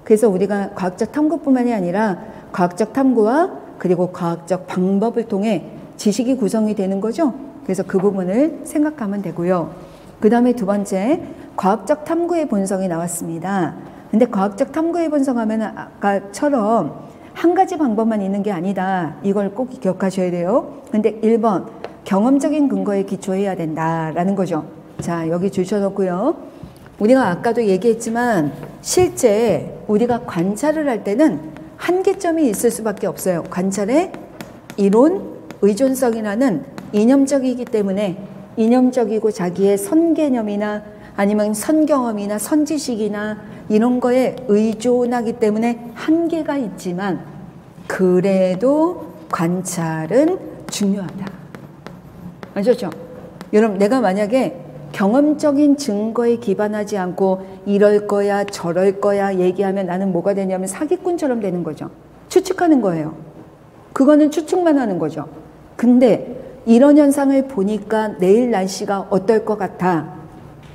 Speaker 1: 그래서 우리가 과학적 탐구뿐만이 아니라 과학적 탐구와 그리고 과학적 방법을 통해 지식이 구성이 되는 거죠. 그래서 그 부분을 생각하면 되고요. 그 다음에 2번째, 과학적 탐구의 본성이 나왔습니다. 근데 과학적 탐구의 본성 하면 아까처럼 한 가지 방법만 있는 게 아니다. 이걸 꼭 기억하셔야 돼요. 근데 1번, 경험적인 근거에 기초해야 된다라는 거죠. 자, 여기 줄쳐놓고요. 우리가 아까도 얘기했지만 실제 우리가 관찰을 할 때는 한계점이 있을 수밖에 없어요. 관찰의 이론, 의존성이라는 이념적이기 때문에 이념적이고 자기의 선개념이나 아니면 선경험이나 선지식이나 이런 거에 의존하기 때문에 한계가 있지만 그래도 관찰은 중요하다. 아셨죠? 여러분, 내가 만약에 경험적인 증거에 기반하지 않고 이럴 거야 저럴 거야 얘기하면 나는 뭐가 되냐면 사기꾼처럼 되는 거죠. 추측하는 거예요. 그거는 추측만 하는 거죠. 근데 이런 현상을 보니까 내일 날씨가 어떨 것 같아.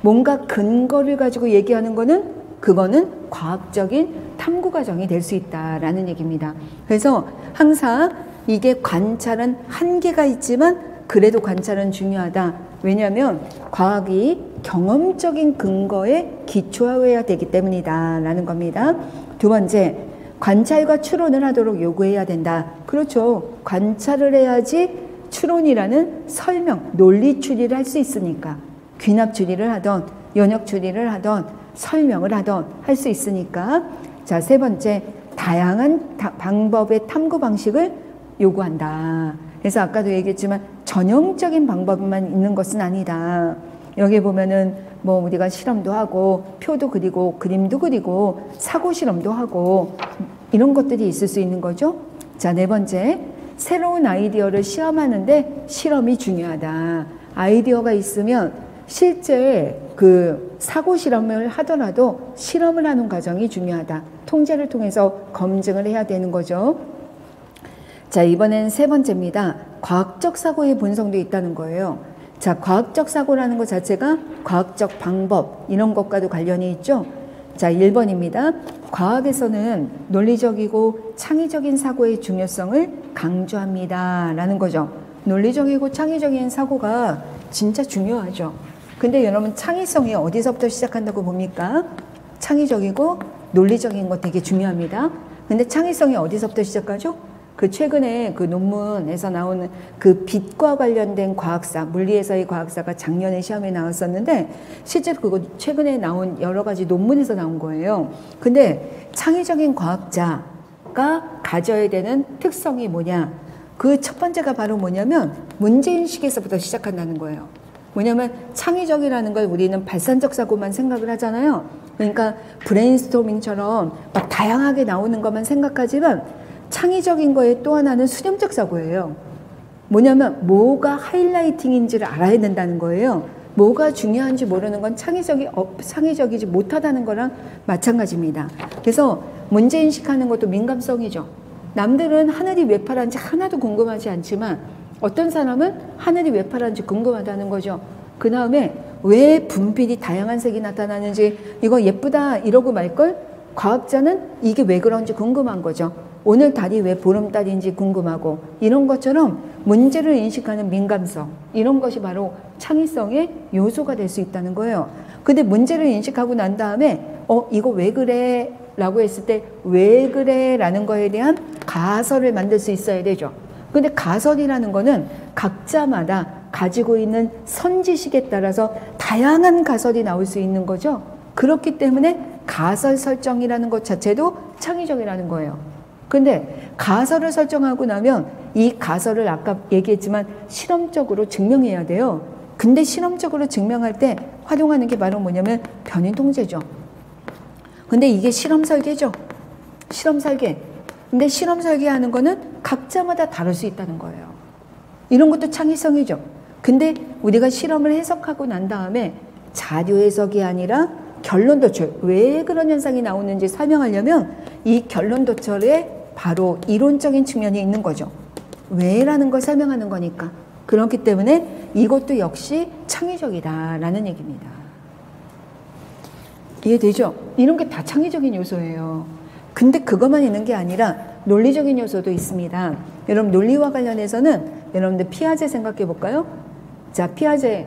Speaker 1: 뭔가 근거를 가지고 얘기하는 거는 그거는 과학적인 탐구 과정이 될 수 있다라는 얘기입니다. 그래서 항상 이게 관찰은 한계가 있지만 그래도 관찰은 중요하다. 왜냐하면 과학이 경험적인 근거에 기초해야 되기 때문이다 라는 겁니다. 두 번째, 관찰과 추론을 하도록 요구해야 된다. 그렇죠. 관찰을 해야지 추론이라는 설명, 논리 추리를 할 수 있으니까. 귀납 추리를 하던 연역 추리를 하던 설명을 하던 할 수 있으니까. 자, 세 번째, 다양한 방법의 탐구 방식을 요구한다. 그래서 아까도 얘기했지만 전형적인 방법만 있는 것은 아니다. 여기 보면은 뭐 우리가 실험도 하고 표도 그리고 그림도 그리고 사고 실험도 하고 이런 것들이 있을 수 있는 거죠. 자, 네 번째, 새로운 아이디어를 시험하는데 실험이 중요하다. 아이디어가 있으면 실제 그 사고 실험을 하더라도 실험을 하는 과정이 중요하다. 통제를 통해서 검증을 해야 되는 거죠. 자, 이번엔 세 번째입니다. 과학적 사고의 본성도 있다는 거예요. 자, 과학적 사고라는 것 자체가 과학적 방법 이런 것과도 관련이 있죠. 자, 1번입니다. 과학에서는 논리적이고 창의적인 사고의 중요성을 강조합니다 라는 거죠. 논리적이고 창의적인 사고가 진짜 중요하죠. 근데 여러분 창의성이 어디서부터 시작한다고 봅니까? 창의적이고 논리적인 거 되게 중요합니다. 근데 창의성이 어디서부터 시작하죠? 그 최근에 그 논문에서 나오는 그 빛과 관련된 과학사, 물리에서의 과학사가 작년에 시험에 나왔었는데 실제로 그거 최근에 나온 여러 가지 논문에서 나온 거예요. 근데 창의적인 과학자가 가져야 되는 특성이 뭐냐? 그 첫 번째가 바로 뭐냐면 문제인식에서부터 시작한다는 거예요. 뭐냐면 창의적이라는 걸 우리는 발산적 사고만 생각을 하잖아요. 그러니까 브레인스토밍처럼 막 다양하게 나오는 것만 생각하지만 창의적인 거에 또 하나는 수렴적 사고예요. 뭐냐면 뭐가 하이라이팅인지를 알아야 된다는 거예요. 뭐가 중요한지 모르는 건 창의적이지 못하다는 거랑 마찬가지입니다. 그래서 문제인식하는 것도 민감성이죠. 남들은 하늘이 왜 파란지 하나도 궁금하지 않지만 어떤 사람은 하늘이 왜 파란지 궁금하다는 거죠. 그 다음에 왜 분필이 다양한 색이 나타나는지 이거 예쁘다 이러고 말걸 과학자는 이게 왜 그런지 궁금한 거죠. 오늘 달이 왜 보름달인지 궁금하고 이런 것처럼 문제를 인식하는 민감성 이런 것이 바로 창의성의 요소가 될 수 있다는 거예요. 근데 문제를 인식하고 난 다음에 이거 왜 그래? 라고 했을 때 왜 그래? 라는 거에 대한 가설을 만들 수 있어야 되죠. 근데 가설이라는 거는 각자마다 가지고 있는 선지식에 따라서 다양한 가설이 나올 수 있는 거죠. 그렇기 때문에 가설 설정이라는 것 자체도 창의적이라는 거예요. 근데 가설을 설정하고 나면 이 가설을 아까 얘기했지만 실험적으로 증명해야 돼요. 근데 실험적으로 증명할 때 활용하는 게 바로 뭐냐면 변인 통제죠. 근데 이게 실험 설계죠. 실험 설계. 근데 실험 설계하는 거는 각자마다 다를 수 있다는 거예요. 이런 것도 창의성이죠. 근데 우리가 실험을 해석하고 난 다음에 자료 해석이 아니라 결론 도출. 왜 그런 현상이 나오는지 설명하려면 이 결론 도출에 바로 이론적인 측면이 있는 거죠. 왜라는 걸 설명하는 거니까. 그렇기 때문에 이것도 역시 창의적이다라는 얘기입니다. 이해되죠? 이런 게 다 창의적인 요소예요. 근데 그것만 있는 게 아니라 논리적인 요소도 있습니다. 여러분 논리와 관련해서는 여러분들 피아제 생각해 볼까요? 자, 피아제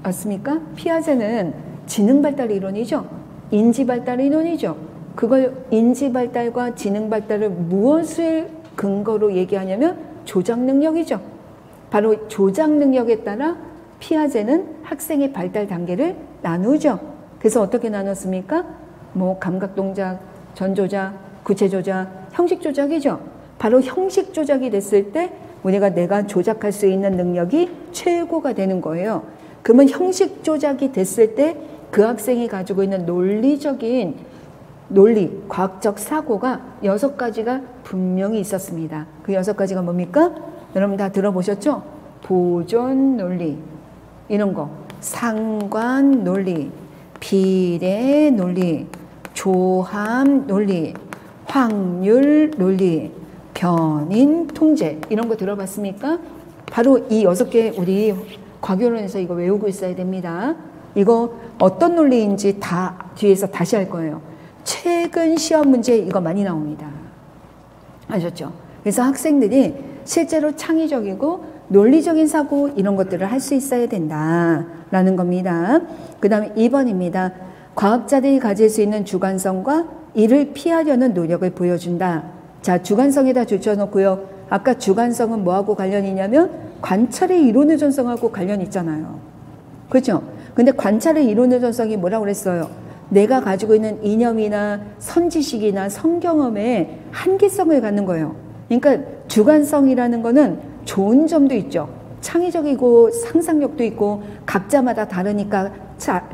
Speaker 1: 맞습니까? 피아제는 지능 발달 이론이죠. 인지 발달 이론이죠. 그걸 인지 발달과 지능 발달을 무엇을 근거로 얘기하냐면 조작 능력이죠. 바로 조작 능력에 따라 피아제는 학생의 발달 단계를 나누죠. 그래서 어떻게 나눴습니까? 뭐 감각 동작, 전조작, 구체 조작, 형식 조작이죠. 바로 형식 조작이 됐을 때 우리가 내가 조작할 수 있는 능력이 최고가 되는 거예요. 그러면 형식 조작이 됐을 때 그 학생이 가지고 있는 논리적인 논리, 과학적 사고가 6가지가 분명히 있었습니다. 그 6가지가 뭡니까? 여러분 다 들어보셨죠? 보존 논리 이런 거. 상관 논리, 비례 논리, 조합 논리, 확률 논리, 변인 통제 이런 거 들어봤습니까? 바로 이 6개 우리 과교론에서 이거 외우고 있어야 됩니다. 이거 어떤 논리인지 다 뒤에서 다시 할 거예요. 최근 시험 문제 이거 많이 나옵니다. 아셨죠? 그래서 학생들이 실제로 창의적이고 논리적인 사고 이런 것들을 할 수 있어야 된다라는 겁니다. 그 다음에 2번입니다. 과학자들이 가질 수 있는 주관성과 이를 피하려는 노력을 보여준다. 자, 주관성에다 붙여놓고요. 아까 주관성은 뭐하고 관련이 있냐면 관찰의 이론의 전성하고 관련이 있잖아요. 그렇죠? 근데 관찰의 이론의 전성이 뭐라고 그랬어요? 내가 가지고 있는 이념이나 선지식이나 성경험에 한계성을 갖는 거예요. 그러니까 주관성이라는 거는 좋은 점도 있죠. 창의적이고 상상력도 있고 각자마다 다르니까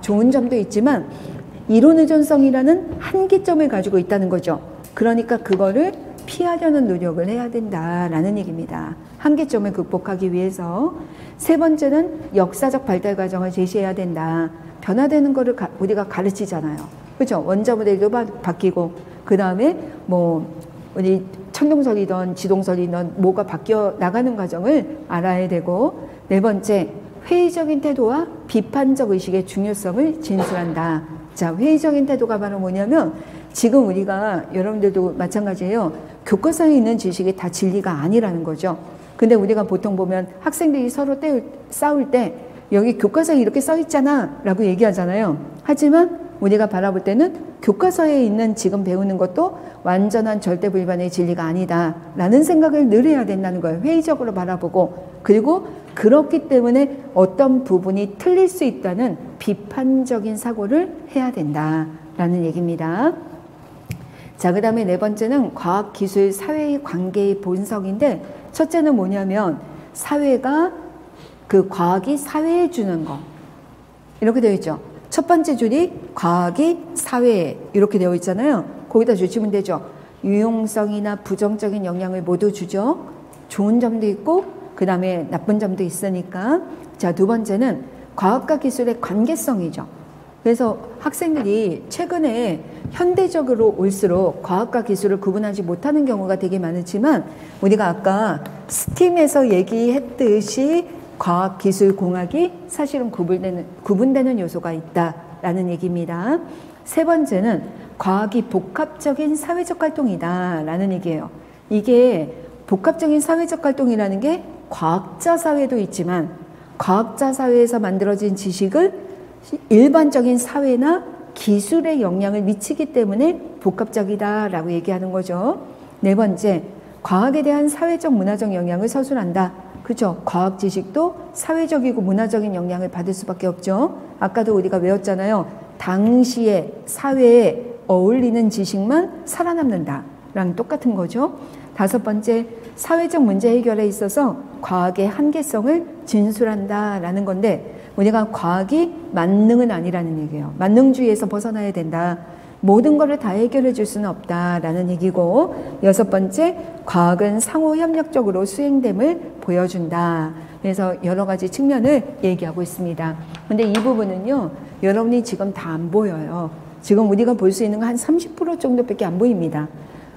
Speaker 1: 좋은 점도 있지만 이론의존성이라는 한계점을 가지고 있다는 거죠. 그러니까 그거를 피하려는 노력을 해야 된다라는 얘기입니다. 한계점을 극복하기 위해서. 세 번째는 역사적 발달 과정을 제시해야 된다. 변화되는 거를 우리가 가르치잖아요. 그렇죠? 원자 모델도 바뀌고 그 다음에 뭐 우리 천동설이든 지동설이든 뭐가 바뀌어 나가는 과정을 알아야 되고, 네 번째 회의적인 태도와 비판적 의식의 중요성을 진술한다. 자, 회의적인 태도가 바로 뭐냐면 지금 우리가 여러분들도 마찬가지예요. 교과서에 있는 지식이 다 진리가 아니라는 거죠. 근데 우리가 보통 보면 학생들이 서로 싸울 때 여기 교과서에 이렇게 써 있잖아 라고 얘기하잖아요. 하지만 우리가 바라볼 때는 교과서에 있는 지금 배우는 것도 완전한 절대불변의 진리가 아니다 라는 생각을 늘 해야 된다는 거예요. 회의적으로 바라보고, 그리고 그렇기 때문에 어떤 부분이 틀릴 수 있다는 비판적인 사고를 해야 된다라는 얘기입니다. 자, 그 다음에 네 번째는 과학, 기술, 사회의 관계의 본성인데, 첫째는 뭐냐면 사회가 그 과학이 사회에 주는 거 이렇게 되어 있죠. 첫 번째 줄이 과학이 사회에 이렇게 되어 있잖아요. 거기다 주시면 되죠. 유용성이나 부정적인 영향을 모두 주죠. 좋은 점도 있고 그 다음에 나쁜 점도 있으니까. 자, 두 번째는 과학과 기술의 관계성이죠. 그래서 학생들이 최근에 현대적으로 올수록 과학과 기술을 구분하지 못하는 경우가 되게 많지만, 우리가 아까 스팀에서 얘기했듯이 과학, 기술, 공학이 사실은 구분되는 요소가 있다라는 얘기입니다. 세 번째는 과학이 복합적인 사회적 활동이다 라는 얘기예요. 이게 복합적인 사회적 활동이라는 게 과학자 사회도 있지만 과학자 사회에서 만들어진 지식을 일반적인 사회나 기술에 영향을 미치기 때문에 복합적이다라고 얘기하는 거죠. 네 번째, 과학에 대한 사회적 문화적 영향을 서술한다. 그렇죠? 과학 지식도 사회적이고 문화적인 영향을 받을 수밖에 없죠. 아까도 우리가 외웠잖아요. 당시의 사회에 어울리는 지식만 살아남는다 랑 똑같은 거죠. 다섯 번째, 사회적 문제 해결에 있어서 과학의 한계성을 진술한다 라는 건데, 우리가 과학이 만능은 아니라는 얘기예요. 만능주의에서 벗어나야 된다. 모든 것을 다 해결해 줄 수는 없다라는 얘기고, 여섯 번째, 과학은 상호 협력적으로 수행됨을 보여준다. 그래서 여러 가지 측면을 얘기하고 있습니다. 근데 이 부분은요, 여러분이 지금 다 안 보여요. 지금 우리가 볼 수 있는 건 한 30% 정도밖에 안 보입니다.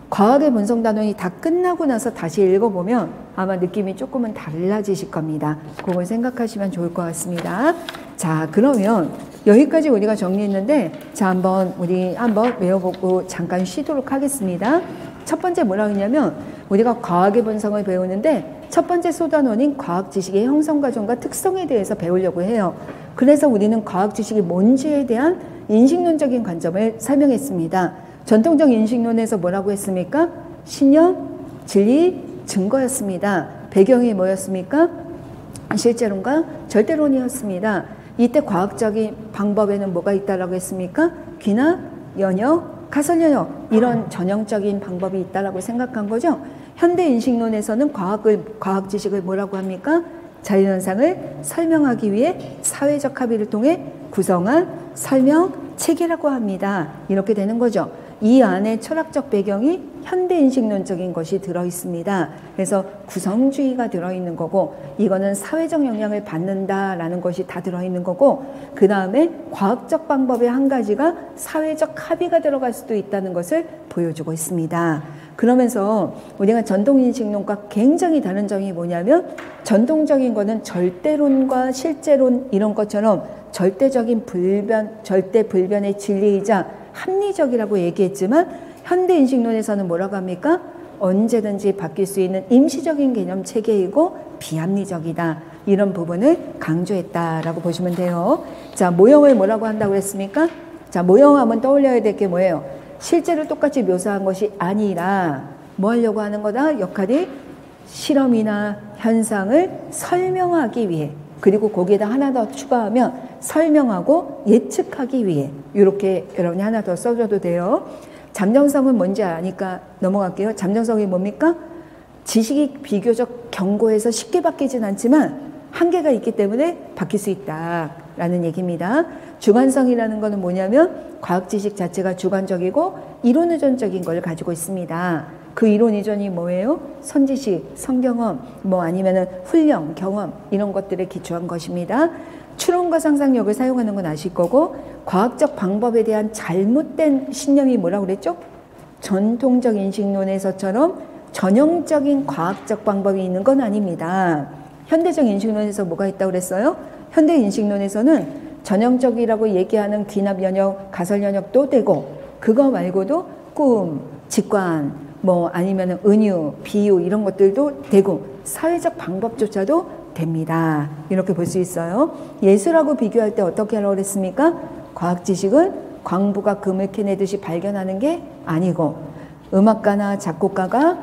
Speaker 1: 과학의 본성 단원이 다 끝나고 나서 다시 읽어보면 아마 느낌이 조금은 달라지실 겁니다. 그걸 생각하시면 좋을 것 같습니다. 자, 그러면 여기까지 우리가 정리했는데, 자, 우리 한번 외워보고 잠깐 쉬도록 하겠습니다. 첫 번째 뭐라고 했냐면, 우리가 과학의 본성을 배우는데 첫 번째 소단원인 과학 지식의 형성 과정과 특성에 대해서 배우려고 해요. 그래서 우리는 과학 지식이 뭔지에 대한 인식론적인 관점을 설명했습니다. 전통적 인식론에서 뭐라고 했습니까? 신념, 진리, 증거였습니다. 배경이 뭐였습니까? 실제론과 절대론이었습니다. 이때 과학적인 방법에는 뭐가 있다라고 했습니까? 귀나 연역, 가설연역, 이런 전형적인 방법이 있다라고 생각한 거죠. 현대 인식론에서는 과학 지식을 뭐라고 합니까? 자연현상을 설명하기 위해 사회적 합의를 통해 구성한 설명 체계라고 합니다. 이렇게 되는 거죠. 이 안에 철학적 배경이 현대인식론적인 것이 들어있습니다. 그래서 구성주의가 들어있는 거고 이거는 사회적 영향을 받는다라는 것이 다 들어있는 거고 그 다음에 과학적 방법의 한 가지가 사회적 합의가 들어갈 수도 있다는 것을 보여주고 있습니다. 그러면서 우리가 전통인식론과 굉장히 다른 점이 뭐냐면 전통적인 거는 절대론과 실제론 이런 것처럼 절대적인 절대 불변의 진리이자 합리적이라고 얘기했지만 현대인식론에서는 뭐라고 합니까? 언제든지 바뀔 수 있는 임시적인 개념 체계이고 비합리적이다. 이런 부분을 강조했다라고 보시면 돼요. 자, 모형을 뭐라고 한다고 했습니까? 자, 모형 한번 떠올려야 될 게 뭐예요? 실제로 똑같이 묘사한 것이 아니라 뭐 하려고 하는 거다? 역할이 실험이나 현상을 설명하기 위해 그리고 거기에다 하나 더 추가하면 설명하고 예측하기 위해 이렇게 여러분이 하나 더 써줘도 돼요. 잠정성은 뭔지 아니까 넘어갈게요. 잠정성이 뭡니까? 지식이 비교적 견고해서 쉽게 바뀌진 않지만 한계가 있기 때문에 바뀔 수 있다라는 얘기입니다. 주관성이라는 것은 뭐냐면 과학 지식 자체가 주관적이고 이론 의존적인 걸 가지고 있습니다. 그 이론 이전이 뭐예요? 선지식, 성경험, 뭐 아니면은 훈련, 경험 이런 것들에 기초한 것입니다. 추론과 상상력을 사용하는 건 아실 거고 과학적 방법에 대한 잘못된 신념이 뭐라고 그랬죠? 전통적 인식론에서처럼 전형적인 과학적 방법이 있는 건 아닙니다. 현대적 인식론에서 뭐가 있다고 그랬어요? 현대 인식론에서는 전형적이라고 얘기하는 귀납 연역, 가설 연역도 되고 그거 말고도 꿈, 직관, 뭐 아니면 은유, 비유 이런 것들도 되고 사회적 방법조차도 됩니다. 이렇게 볼 수 있어요. 예술하고 비교할 때 어떻게 하라고 그랬습니까? 과학 지식은 광부가 금을 캐내듯이 발견하는 게 아니고 음악가나 작곡가가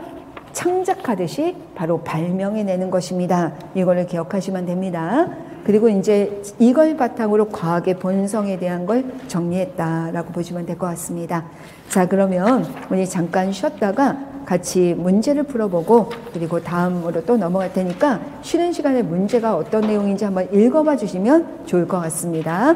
Speaker 1: 창작하듯이 바로 발명해내는 것입니다. 이걸 기억하시면 됩니다. 그리고 이제 이걸 바탕으로 과학의 본성에 대한 걸 정리했다라고 보시면 될 것 같습니다. 자, 그러면 우리 잠깐 쉬었다가 같이 문제를 풀어보고 그리고 다음으로 또 넘어갈 테니까 쉬는 시간에 문제가 어떤 내용인지 한번 읽어봐 주시면 좋을 것 같습니다.